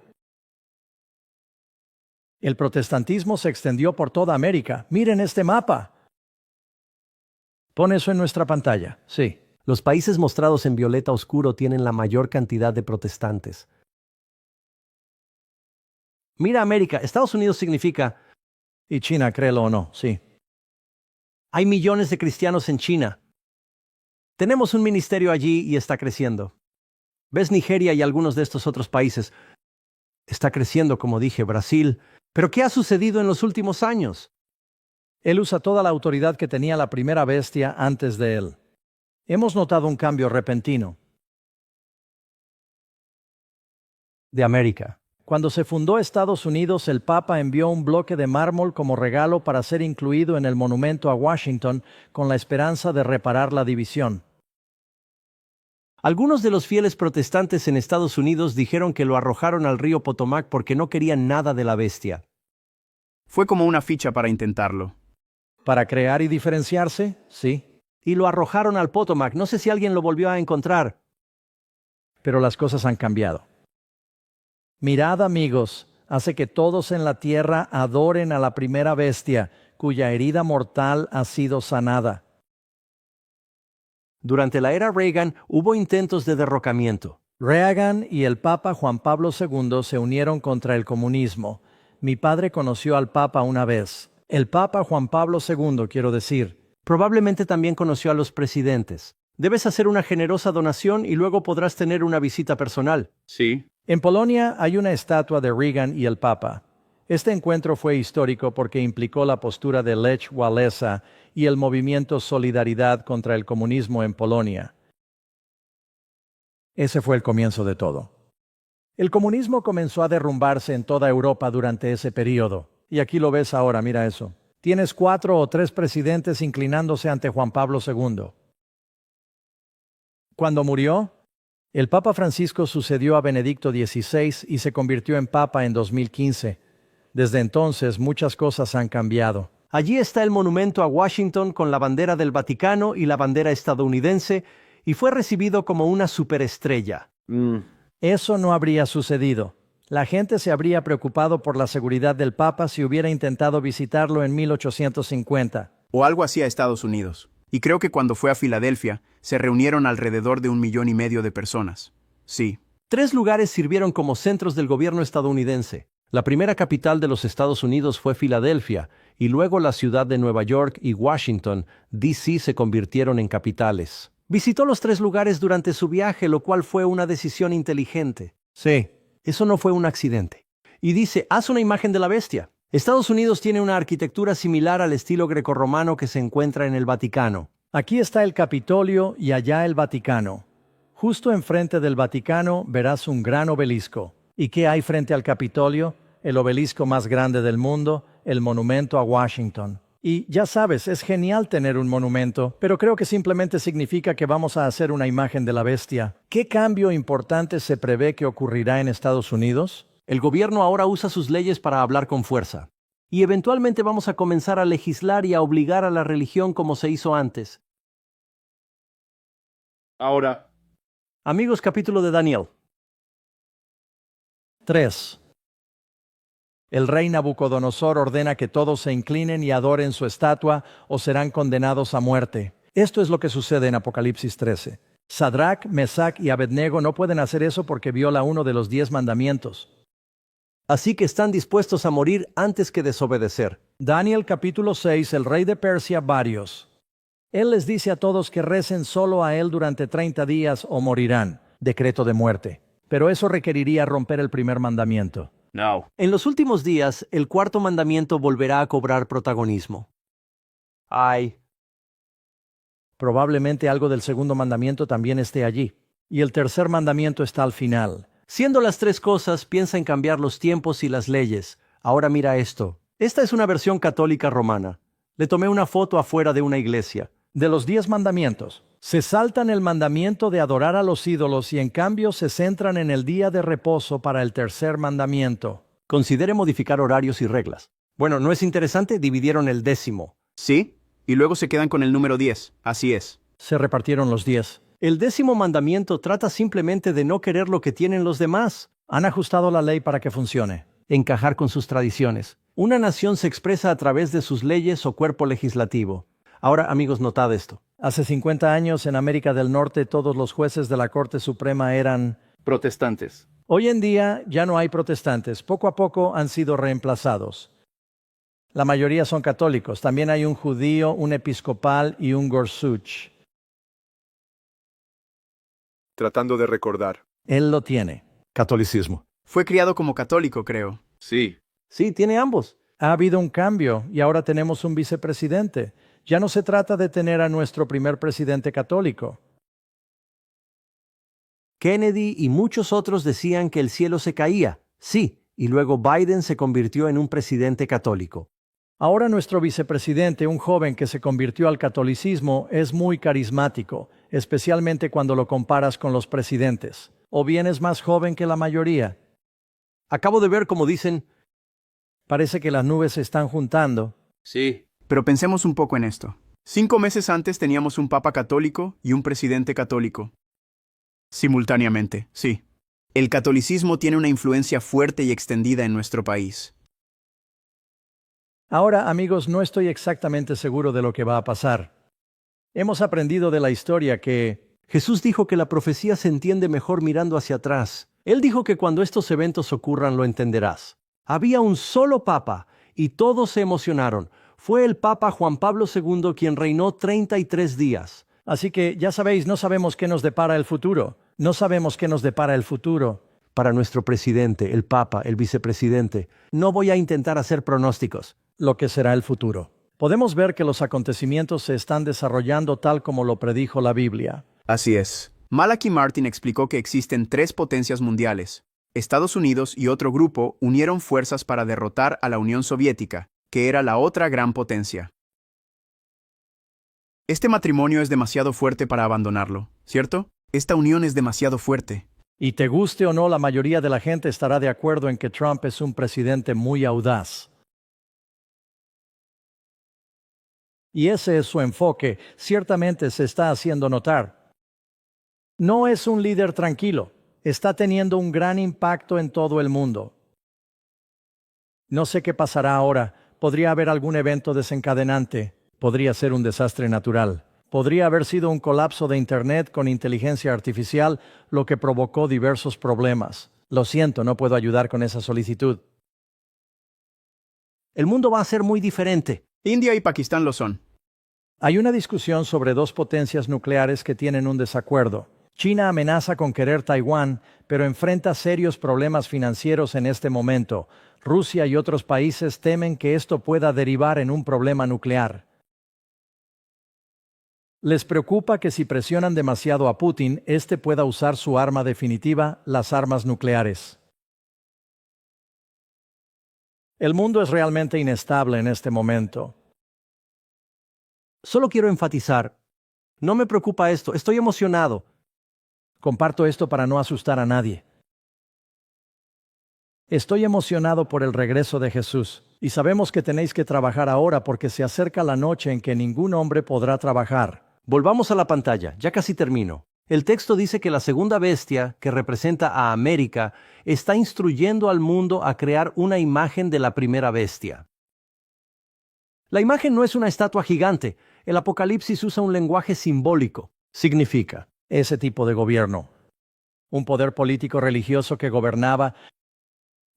El protestantismo se extendió por toda América. Miren este mapa. Pon eso en nuestra pantalla. Sí. Los países mostrados en violeta oscuro tienen la mayor cantidad de protestantes. Mira América, Estados Unidos significa... Y China, créelo o no, sí. Hay millones de cristianos en China. Tenemos un ministerio allí y está creciendo. ¿Ves Nigeria y algunos de estos otros países? Está creciendo, como dije, Brasil. ¿Pero qué ha sucedido en los últimos años? Él usa toda la autoridad que tenía la primera bestia antes de él. Hemos notado un cambio repentino. De América. Cuando se fundó Estados Unidos, el Papa envió un bloque de mármol como regalo para ser incluido en el monumento a Washington con la esperanza de reparar la división. Algunos de los fieles protestantes en Estados Unidos dijeron que lo arrojaron al río Potomac porque no querían nada de la bestia. Fue como una ficha para intentarlo. ¿Para crear y diferenciarse? Sí. Y lo arrojaron al Potomac. No sé si alguien lo volvió a encontrar. Pero las cosas han cambiado. Mirad, amigos, hace que todos en la tierra adoren a la primera bestia, cuya herida mortal ha sido sanada. Durante la era Reagan hubo intentos de derrocamiento. Reagan y el Papa Juan Pablo II se unieron contra el comunismo. Mi padre conoció al Papa una vez. El Papa Juan Pablo II, quiero decir. Probablemente también conoció a los presidentes. Debes hacer una generosa donación y luego podrás tener una visita personal. Sí. En Polonia hay una estatua de Reagan y el Papa. Este encuentro fue histórico porque implicó la postura de Lech Walesa y el movimiento Solidaridad contra el comunismo en Polonia. Ese fue el comienzo de todo. El comunismo comenzó a derrumbarse en toda Europa durante ese periodo. Y aquí lo ves ahora, mira eso. Tienes 4 o 3 presidentes inclinándose ante Juan Pablo II. Cuando murió, el Papa Francisco sucedió a Benedicto XVI y se convirtió en Papa en 2015. Desde entonces, muchas cosas han cambiado. Allí está el monumento a Washington con la bandera del Vaticano y la bandera estadounidense, y fue recibido como una superestrella. Eso no habría sucedido. La gente se habría preocupado por la seguridad del Papa si hubiera intentado visitarlo en 1850. O algo así a Estados Unidos. Y creo que cuando fue a Filadelfia, se reunieron alrededor de 1,5 millones de personas. Sí. 3 lugares sirvieron como centros del gobierno estadounidense. La primera capital de los Estados Unidos fue Filadelfia, y luego la ciudad de Nueva York y Washington, D.C. se convirtieron en capitales. Visitó los 3 lugares durante su viaje, lo cual fue una decisión inteligente. Sí. Eso no fue un accidente. Y dice, haz una imagen de la bestia. Estados Unidos tiene una arquitectura similar al estilo grecorromano que se encuentra en el Vaticano. Aquí está el Capitolio y allá el Vaticano. Justo enfrente del Vaticano verás un gran obelisco. ¿Y qué hay frente al Capitolio? El obelisco más grande del mundo, el monumento a Washington. Y ya sabes, es genial tener un monumento, pero creo que simplemente significa que vamos a hacer una imagen de la bestia. ¿Qué cambio importante se prevé que ocurrirá en Estados Unidos? El gobierno ahora usa sus leyes para hablar con fuerza. Y eventualmente vamos a comenzar a legislar y a obligar a la religión como se hizo antes. Ahora, Amigos, capítulo de Daniel. 3. El rey Nabucodonosor ordena que todos se inclinen y adoren su estatua o serán condenados a muerte. Esto es lo que sucede en Apocalipsis 13. Sadrach, Mesach y Abednego no pueden hacer eso porque viola uno de los 10 mandamientos. Así que están dispuestos a morir antes que desobedecer. Daniel capítulo 6, el rey de Persia, varios. Él les dice a todos que recen solo a él durante 30 días o morirán. Decreto de muerte. Pero eso requeriría romper el primer mandamiento. no. En los últimos días, el 4º mandamiento volverá a cobrar protagonismo. Probablemente algo del segundo mandamiento también esté allí. Y el tercer mandamiento está al final. Siendo las 3 cosas, piensa en cambiar los tiempos y las leyes. Ahora mira esto. Esta es una versión católica romana. Le tomé una foto afuera de una iglesia. De los 10 mandamientos, se saltan el mandamiento de adorar a los ídolos y en cambio se centran en el día de reposo para el tercer mandamiento. Considere modificar horarios y reglas. Bueno, ¿no es interesante? Dividieron el 10º. ¿Sí? Y luego se quedan con el número 10. Así es. Se repartieron los 10. El 10º mandamiento trata simplemente de no querer lo que tienen los demás. Han ajustado la ley para que funcione. Encajar con sus tradiciones. Una nación se expresa a través de sus leyes o cuerpo legislativo. Ahora, amigos, notad esto. Hace 50 años en América del Norte todos los jueces de la Corte Suprema eran Protestantes. Hoy en día ya no hay protestantes. Poco a poco han sido reemplazados. La mayoría son católicos. También hay un judío, un episcopal y un Gorsuch. Tratando de recordar. Él lo tiene. Catolicismo. Fue criado como católico, creo. Sí. Sí, tiene ambos. Ha habido un cambio y ahora tenemos un vicepresidente. Ya no se trata de tener a nuestro primer presidente católico. Kennedy y muchos otros decían que el cielo se caía. Sí, y luego Biden se convirtió en un presidente católico. Ahora nuestro vicepresidente, un joven que se convirtió al catolicismo, es muy carismático, especialmente cuando lo comparas con los presidentes. O bien es más joven que la mayoría. Acabo de ver cómo dicen, Parece que las nubes se están juntando. Sí. Pero pensemos un poco en esto. 5 meses antes teníamos un papa católico y un presidente católico. Simultáneamente, sí. El catolicismo tiene una influencia fuerte y extendida en nuestro país. Ahora, amigos, no estoy exactamente seguro de lo que va a pasar. Hemos aprendido de la historia que Jesús dijo que la profecía se entiende mejor mirando hacia atrás. Él dijo que cuando estos eventos ocurran lo entenderás. Había un solo papa y todos se emocionaron. Fue el Papa Juan Pablo II quien reinó 33 días. Así que, ya sabéis, no sabemos qué nos depara el futuro. No sabemos qué nos depara el futuro. para nuestro presidente, el Papa, el vicepresidente. No voy a intentar hacer pronósticos. Lo que será el futuro. Podemos ver que los acontecimientos se están desarrollando tal como lo predijo la Biblia. Así es. Malachi Martin explicó que existen tres potencias mundiales. Estados Unidos y otro grupo unieron fuerzas para derrotar a la Unión Soviética, que era la otra gran potencia. Este matrimonio es demasiado fuerte para abandonarlo, ¿cierto? Esta unión es demasiado fuerte. Y te guste o no, la mayoría de la gente estará de acuerdo en que Trump es un presidente muy audaz. Y ese es su enfoque, ciertamente se está haciendo notar. No es un líder tranquilo, está teniendo un gran impacto en todo el mundo. No sé qué pasará ahora, podría haber algún evento desencadenante, podría ser un desastre natural, podría haber sido un colapso de Internet con inteligencia artificial, lo que provocó diversos problemas. Lo siento, no puedo ayudar con esa solicitud. El mundo va a ser muy diferente. India y Pakistán lo son. Hay una discusión sobre dos potencias nucleares que tienen un desacuerdo. China amenaza con querer Taiwán, pero enfrenta serios problemas financieros en este momento. Rusia y otros países temen que esto pueda derivar en un problema nuclear. Les preocupa que si presionan demasiado a Putin, éste pueda usar su arma definitiva, las armas nucleares. El mundo es realmente inestable en este momento. Solo quiero enfatizar, no me preocupa esto, estoy emocionado. Comparto esto para no asustar a nadie. Estoy emocionado por el regreso de Jesús, y sabemos que tenéis que trabajar ahora porque se acerca la noche en que ningún hombre podrá trabajar. Volvamos a la pantalla, ya casi termino. El texto dice que la segunda bestia, que representa a América, está instruyendo al mundo a crear una imagen de la primera bestia. La imagen no es una estatua gigante. El Apocalipsis usa un lenguaje simbólico. Significa Ese tipo de gobierno. Un poder político religioso que gobernaba.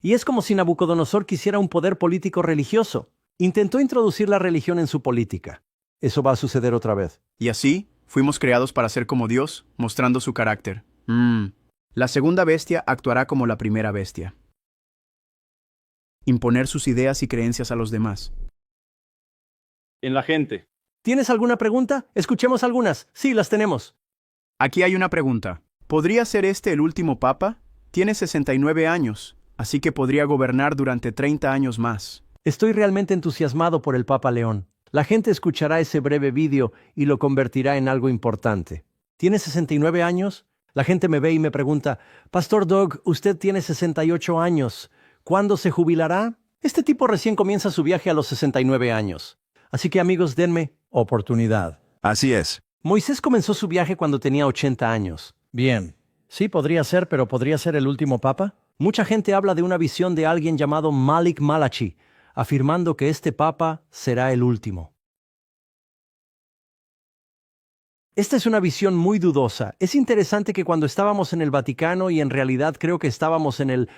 Y es como si Nabucodonosor quisiera un poder político religioso. Intentó introducir la religión en su política. Eso va a suceder otra vez. Y así, fuimos creados para ser como Dios, mostrando su carácter. La segunda bestia actuará como la primera bestia. Imponer sus ideas y creencias a los demás. En la gente. ¿Tienes alguna pregunta? Escuchemos algunas. Sí, las tenemos. Aquí hay una pregunta. ¿Podría ser este el último papa? Tiene 69 años, así que podría gobernar durante 30 años más. Estoy realmente entusiasmado por el Papa León. La gente escuchará ese breve vídeo y lo convertirá en algo importante. ¿Tiene 69 años? La gente me ve y me pregunta, Pastor Doug, usted tiene 68 años. ¿Cuándo se jubilará? Este tipo recién comienza su viaje a los 69 años. Así que amigos, denme Oportunidad. Así es. Moisés comenzó su viaje cuando tenía 80 años. Bien. Sí, podría ser, pero ¿podría ser el último papa? Mucha gente habla de una visión de alguien llamado Malik Malachi, afirmando que este papa será el último. Esta es una visión muy dudosa. Es interesante que cuando estábamos en el Vaticano, y en realidad creo que estábamos en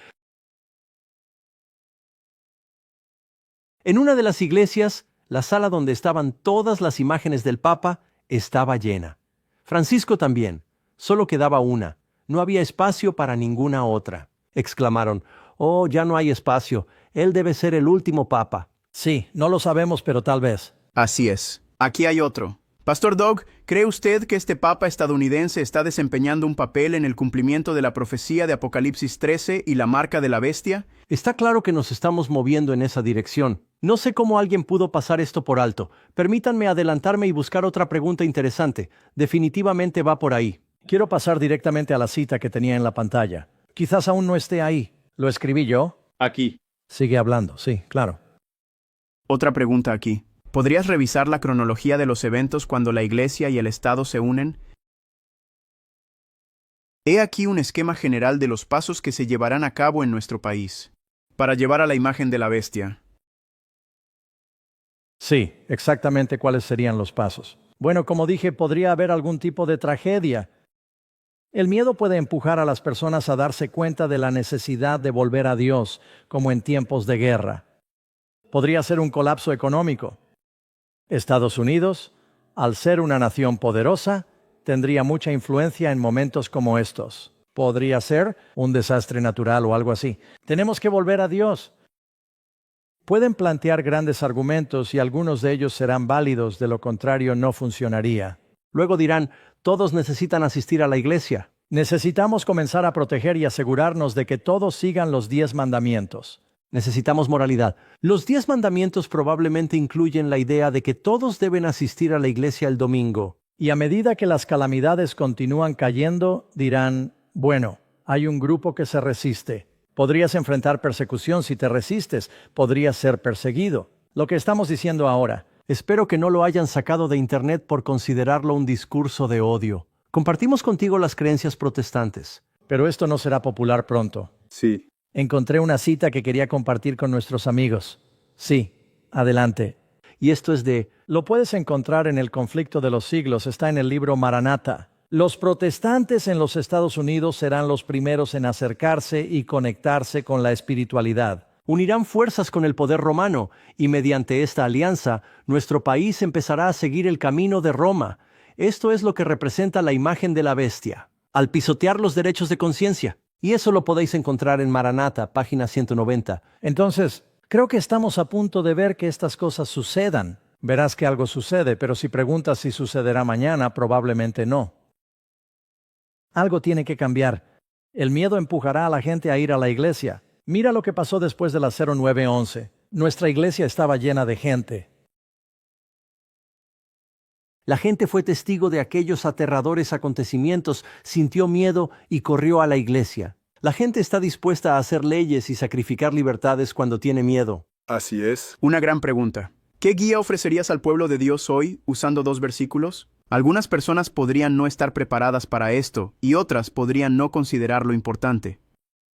una de las iglesias, la sala donde estaban todas las imágenes del Papa estaba llena. Francisco también. Solo quedaba una. No había espacio para ninguna otra. Exclamaron, «Oh, ya no hay espacio. Él debe ser el último Papa». Sí, no lo sabemos, pero tal vez. Así es. Aquí hay otro. Pastor Doug, ¿cree usted que este papa estadounidense está desempeñando un papel en el cumplimiento de la profecía de Apocalipsis 13 y la marca de la bestia? Está claro que nos estamos moviendo en esa dirección. No sé cómo alguien pudo pasar esto por alto. Permítanme adelantarme y buscar otra pregunta interesante. Definitivamente va por ahí. Quiero pasar directamente a la cita que tenía en la pantalla. Quizás aún no esté ahí. ¿Lo escribí yo? Aquí. Sigue hablando, sí, claro. Otra pregunta aquí. ¿Podrías revisar la cronología de los eventos cuando la Iglesia y el Estado se unen? He aquí un esquema general de los pasos que se llevarán a cabo en nuestro país, para llevar a la imagen de la bestia. Sí, exactamente cuáles serían los pasos. Bueno, como dije, podría haber algún tipo de tragedia. El miedo puede empujar a las personas a darse cuenta de la necesidad de volver a Dios, como en tiempos de guerra. Podría ser un colapso económico. Estados Unidos, al ser una nación poderosa, tendría mucha influencia en momentos como estos. Podría ser un desastre natural o algo así. Tenemos que volver a Dios. Pueden plantear grandes argumentos y algunos de ellos serán válidos, de lo contrario no funcionaría. Luego dirán, todos necesitan asistir a la iglesia. Necesitamos comenzar a proteger y asegurarnos de que todos sigan los 10 mandamientos. Necesitamos moralidad. Los 10 mandamientos probablemente incluyen la idea de que todos deben asistir a la iglesia el domingo. Y a medida que las calamidades continúan cayendo, dirán, bueno, hay un grupo que se resiste. Podrías enfrentar persecución si te resistes, podrías ser perseguido. Lo que estamos diciendo ahora. Espero que no lo hayan sacado de internet por considerarlo un discurso de odio. Compartimos contigo las creencias protestantes. Pero esto no será popular pronto. Sí. Encontré una cita que quería compartir con nuestros amigos. Sí, adelante. Y esto es de... Lo puedes encontrar en El conflicto de los siglos, está en el libro Maranatha. Los protestantes en los Estados Unidos serán los primeros en acercarse y conectarse con la espiritualidad. Unirán fuerzas con el poder romano, y mediante esta alianza, nuestro país empezará a seguir el camino de Roma. Esto es lo que representa la imagen de la bestia, al pisotear los derechos de conciencia. Y eso lo podéis encontrar en Maranatha, página 190. Entonces, creo que estamos a punto de ver que estas cosas sucedan. Verás que algo sucede, pero si preguntas si sucederá mañana, probablemente no. Algo tiene que cambiar. El miedo empujará a la gente a ir a la iglesia. Mira lo que pasó después de la 0911. Nuestra iglesia estaba llena de gente. La gente fue testigo de aquellos aterradores acontecimientos, sintió miedo y corrió a la iglesia. La gente está dispuesta a hacer leyes y sacrificar libertades cuando tiene miedo. Así es. Una gran pregunta. ¿Qué guía ofrecerías al pueblo de Dios hoy usando 2 versículos? Algunas personas podrían no estar preparadas para esto y otras podrían no considerarlo importante.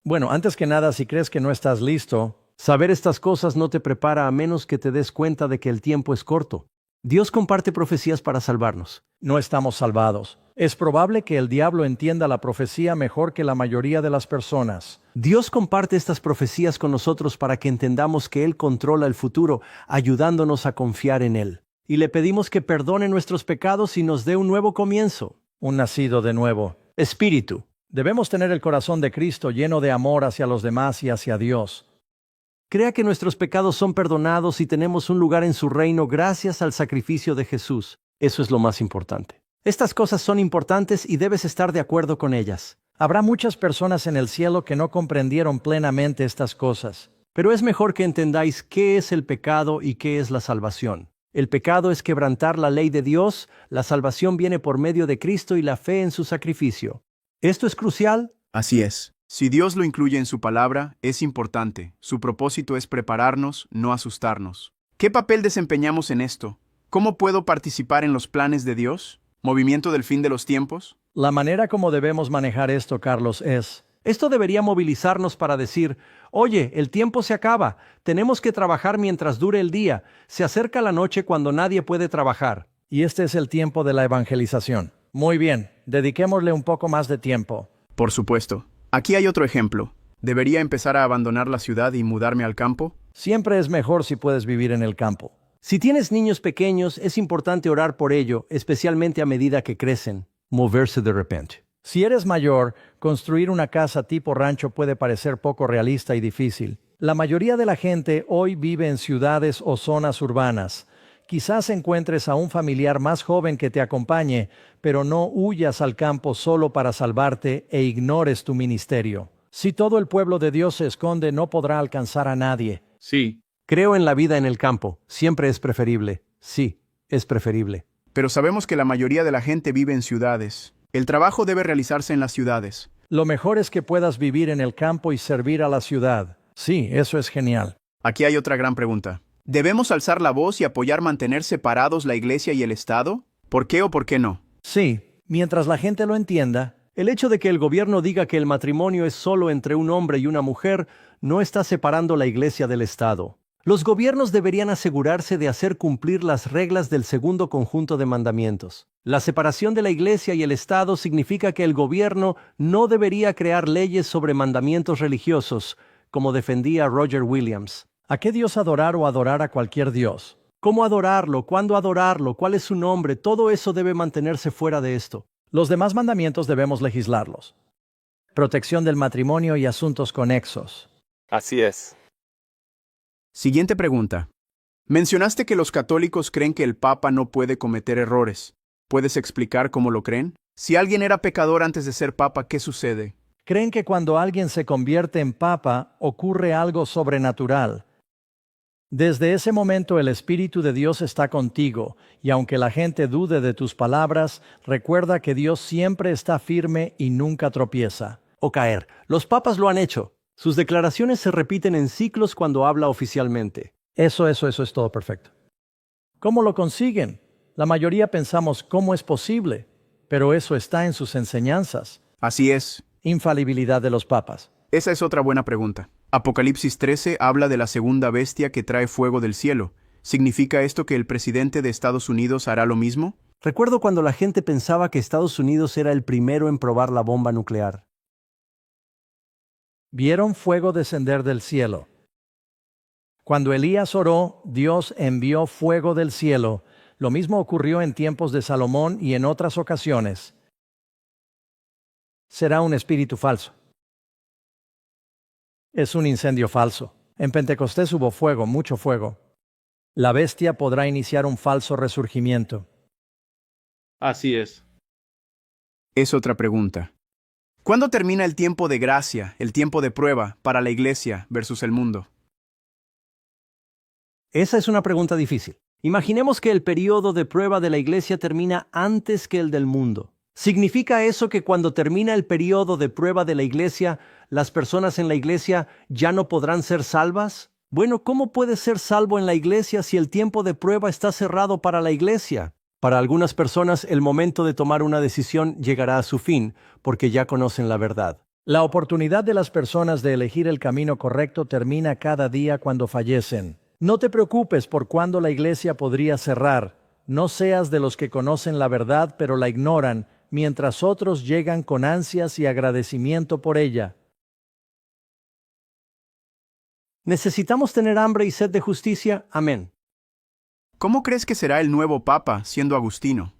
Bueno, antes que nada, si crees que no estás listo, Saber estas cosas no te prepara a menos que te des cuenta de que el tiempo es corto. Dios comparte profecías para salvarnos. no estamos salvados. Es probable que el diablo entienda la profecía mejor que la mayoría de las personas. Dios comparte estas profecías con nosotros para que entendamos que Él controla el futuro, ayudándonos a confiar en Él. Y le pedimos que perdone nuestros pecados y nos dé un nuevo comienzo. Un nacido de nuevo. Espíritu. Debemos tener el corazón de Cristo lleno de amor hacia los demás y hacia Dios. Crea que nuestros pecados son perdonados y tenemos un lugar en su reino gracias al sacrificio de Jesús. Eso es lo más importante. Estas cosas son importantes y debes estar de acuerdo con ellas. Habrá muchas personas en el cielo que no comprendieron plenamente estas cosas. Pero es mejor que entendáis qué es el pecado y qué es la salvación. El pecado es quebrantar la ley de Dios, la salvación viene por medio de Cristo y la fe en su sacrificio. ¿Esto es crucial? Así es. Si Dios lo incluye en su palabra, es importante. Su propósito es prepararnos, no asustarnos. ¿Qué papel desempeñamos en esto? ¿Cómo puedo participar en los planes de Dios? ¿Movimiento del fin de los tiempos? La manera como debemos manejar esto, Carlos, es... Esto debería movilizarnos para decir, oye, el tiempo se acaba, tenemos que trabajar mientras dure el día, se acerca la noche cuando nadie puede trabajar. Y este es el tiempo de la evangelización. Muy bien, dediquémosle un poco más de tiempo. Por supuesto. Aquí hay otro ejemplo. ¿Debería empezar a abandonar la ciudad y mudarme al campo? Siempre es mejor si puedes vivir en el campo. Si tienes niños pequeños, es importante orar por ello, especialmente a medida que crecen. Moverse de repente. Si eres mayor, construir una casa tipo rancho puede parecer poco realista y difícil. La mayoría de la gente hoy vive en ciudades o zonas urbanas. Quizás encuentres a un familiar más joven que te acompañe, pero no huyas al campo solo para salvarte e ignores tu ministerio. Si todo el pueblo de Dios se esconde, no podrá alcanzar a nadie. Sí. Creo en la vida en el campo. Siempre es preferible. Sí, es preferible. Pero sabemos que la mayoría de la gente vive en ciudades. El trabajo debe realizarse en las ciudades. Lo mejor es que puedas vivir en el campo y servir a la ciudad. Sí, eso es genial. Aquí hay otra gran pregunta. ¿Debemos alzar la voz y apoyar mantener separados la iglesia y el Estado? ¿Por qué o por qué no? Sí, mientras la gente lo entienda. El hecho de que el gobierno diga que el matrimonio es solo entre un hombre y una mujer no está separando la iglesia del Estado. Los gobiernos deberían asegurarse de hacer cumplir las reglas del segundo conjunto de mandamientos. La separación de la iglesia y el Estado significa que el gobierno no debería crear leyes sobre mandamientos religiosos, como defendía Roger Williams. ¿A qué Dios adorar o adorar a cualquier Dios? ¿Cómo adorarlo? ¿Cuándo adorarlo? ¿Cuál es su nombre? Todo eso debe mantenerse fuera de esto. Los demás mandamientos debemos legislarlos. protección del matrimonio y asuntos conexos. Así es. Siguiente pregunta. Mencionaste que los católicos creen que el Papa no puede cometer errores. ¿Puedes explicar cómo lo creen? Si alguien era pecador antes de ser Papa, ¿qué sucede? Creen que cuando alguien se convierte en Papa, ocurre algo sobrenatural. Desde ese momento el Espíritu de Dios está contigo, y aunque la gente dude de tus palabras, recuerda que Dios siempre está firme y nunca tropieza. O caer. Los papas lo han hecho. Sus declaraciones se repiten en ciclos cuando habla oficialmente. Eso es todo perfecto. ¿Cómo lo consiguen? La mayoría pensamos cómo es posible, pero eso está en sus enseñanzas. Así es. Infalibilidad de los papas. Esa es otra buena pregunta. Apocalipsis 13 habla de la segunda bestia que trae fuego del cielo. ¿Significa esto que el presidente de Estados Unidos hará lo mismo? Recuerdo cuando la gente pensaba que Estados Unidos era el primero en probar la bomba nuclear. Vieron fuego descender del cielo. Cuando Elías oró, Dios envió fuego del cielo. Lo mismo ocurrió en tiempos de Salomón y en otras ocasiones. Será un espíritu falso. Es un incendio falso. En Pentecostés hubo fuego, mucho fuego. La bestia podrá iniciar un falso resurgimiento. Así es. Es otra pregunta. ¿Cuándo termina el tiempo de gracia, el tiempo de prueba, para la iglesia versus el mundo? Esa es una pregunta difícil. Imaginemos que el periodo de prueba de la iglesia termina antes que el del mundo. ¿Significa eso que cuando termina el periodo de prueba de la iglesia, las personas en la iglesia ya no podrán ser salvas? Bueno, ¿cómo puedes ser salvo en la iglesia si el tiempo de prueba está cerrado para la iglesia? Para algunas personas, el momento de tomar una decisión llegará a su fin, porque ya conocen la verdad. La oportunidad de las personas de elegir el camino correcto termina cada día cuando fallecen. No te preocupes por cuándo la iglesia podría cerrar. No seas de los que conocen la verdad pero la ignoran, mientras otros llegan con ansias y agradecimiento por ella. ¿Necesitamos tener hambre y sed de justicia? Amén. ¿Cómo crees que será el nuevo Papa siendo Agustino?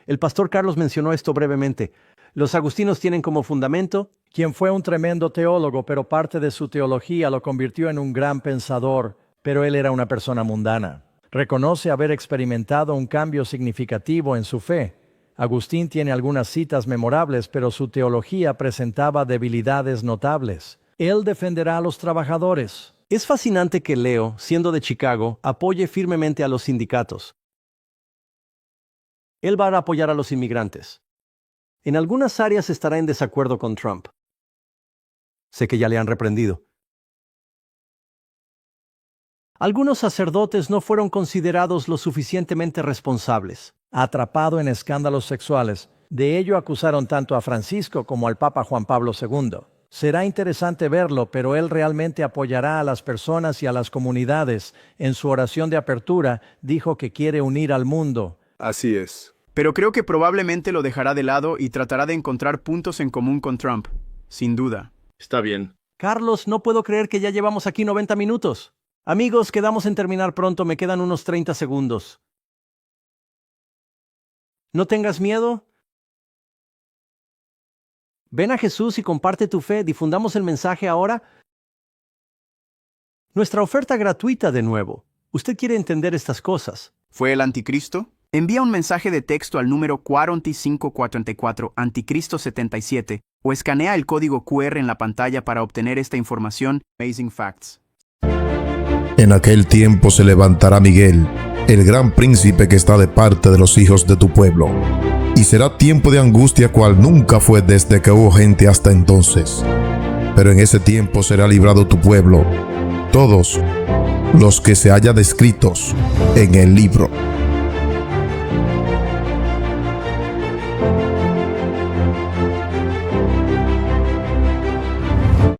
El pastor Carlos mencionó esto brevemente. Los agustinos tienen como fundamento, quien fue un tremendo teólogo, pero parte de su teología lo convirtió en un gran pensador, pero él era una persona mundana. Reconoce haber experimentado un cambio significativo en su fe. Agustín tiene algunas citas memorables, pero su teología presentaba debilidades notables. Él defenderá a los trabajadores. Es fascinante que Leo, siendo de Chicago, apoye firmemente a los sindicatos. Él va a apoyar a los inmigrantes. En algunas áreas estará en desacuerdo con Trump. Sé que ya le han reprendido. Algunos sacerdotes no fueron considerados lo suficientemente responsables. Atrapado en escándalos sexuales. De ello acusaron tanto a Francisco como al Papa Juan Pablo II. Será interesante verlo, pero él realmente apoyará a las personas y a las comunidades. En su oración de apertura, dijo que quiere unir al mundo. Así es. Pero creo que probablemente lo dejará de lado y tratará de encontrar puntos en común con Trump. Sin duda. Está bien. Carlos, no puedo creer que ya llevamos aquí 90 minutos. Amigos, quedamos en terminar pronto, me quedan unos 30 segundos. No tengas miedo. Ven a Jesús y comparte tu fe, difundamos el mensaje ahora. Nuestra oferta gratuita de nuevo. ¿Usted quiere entender estas cosas? ¿Fue el anticristo? Envía un mensaje de texto al número 4544 Anticristo 77 o escanea el código QR en la pantalla para obtener esta información. Amazing Facts. En aquel tiempo se levantará Miguel, el gran príncipe que está de parte de los hijos de tu pueblo. Y será tiempo de angustia cual nunca fue desde que hubo gente hasta entonces. Pero en ese tiempo será librado tu pueblo, todos los que se hallan descritos en el libro.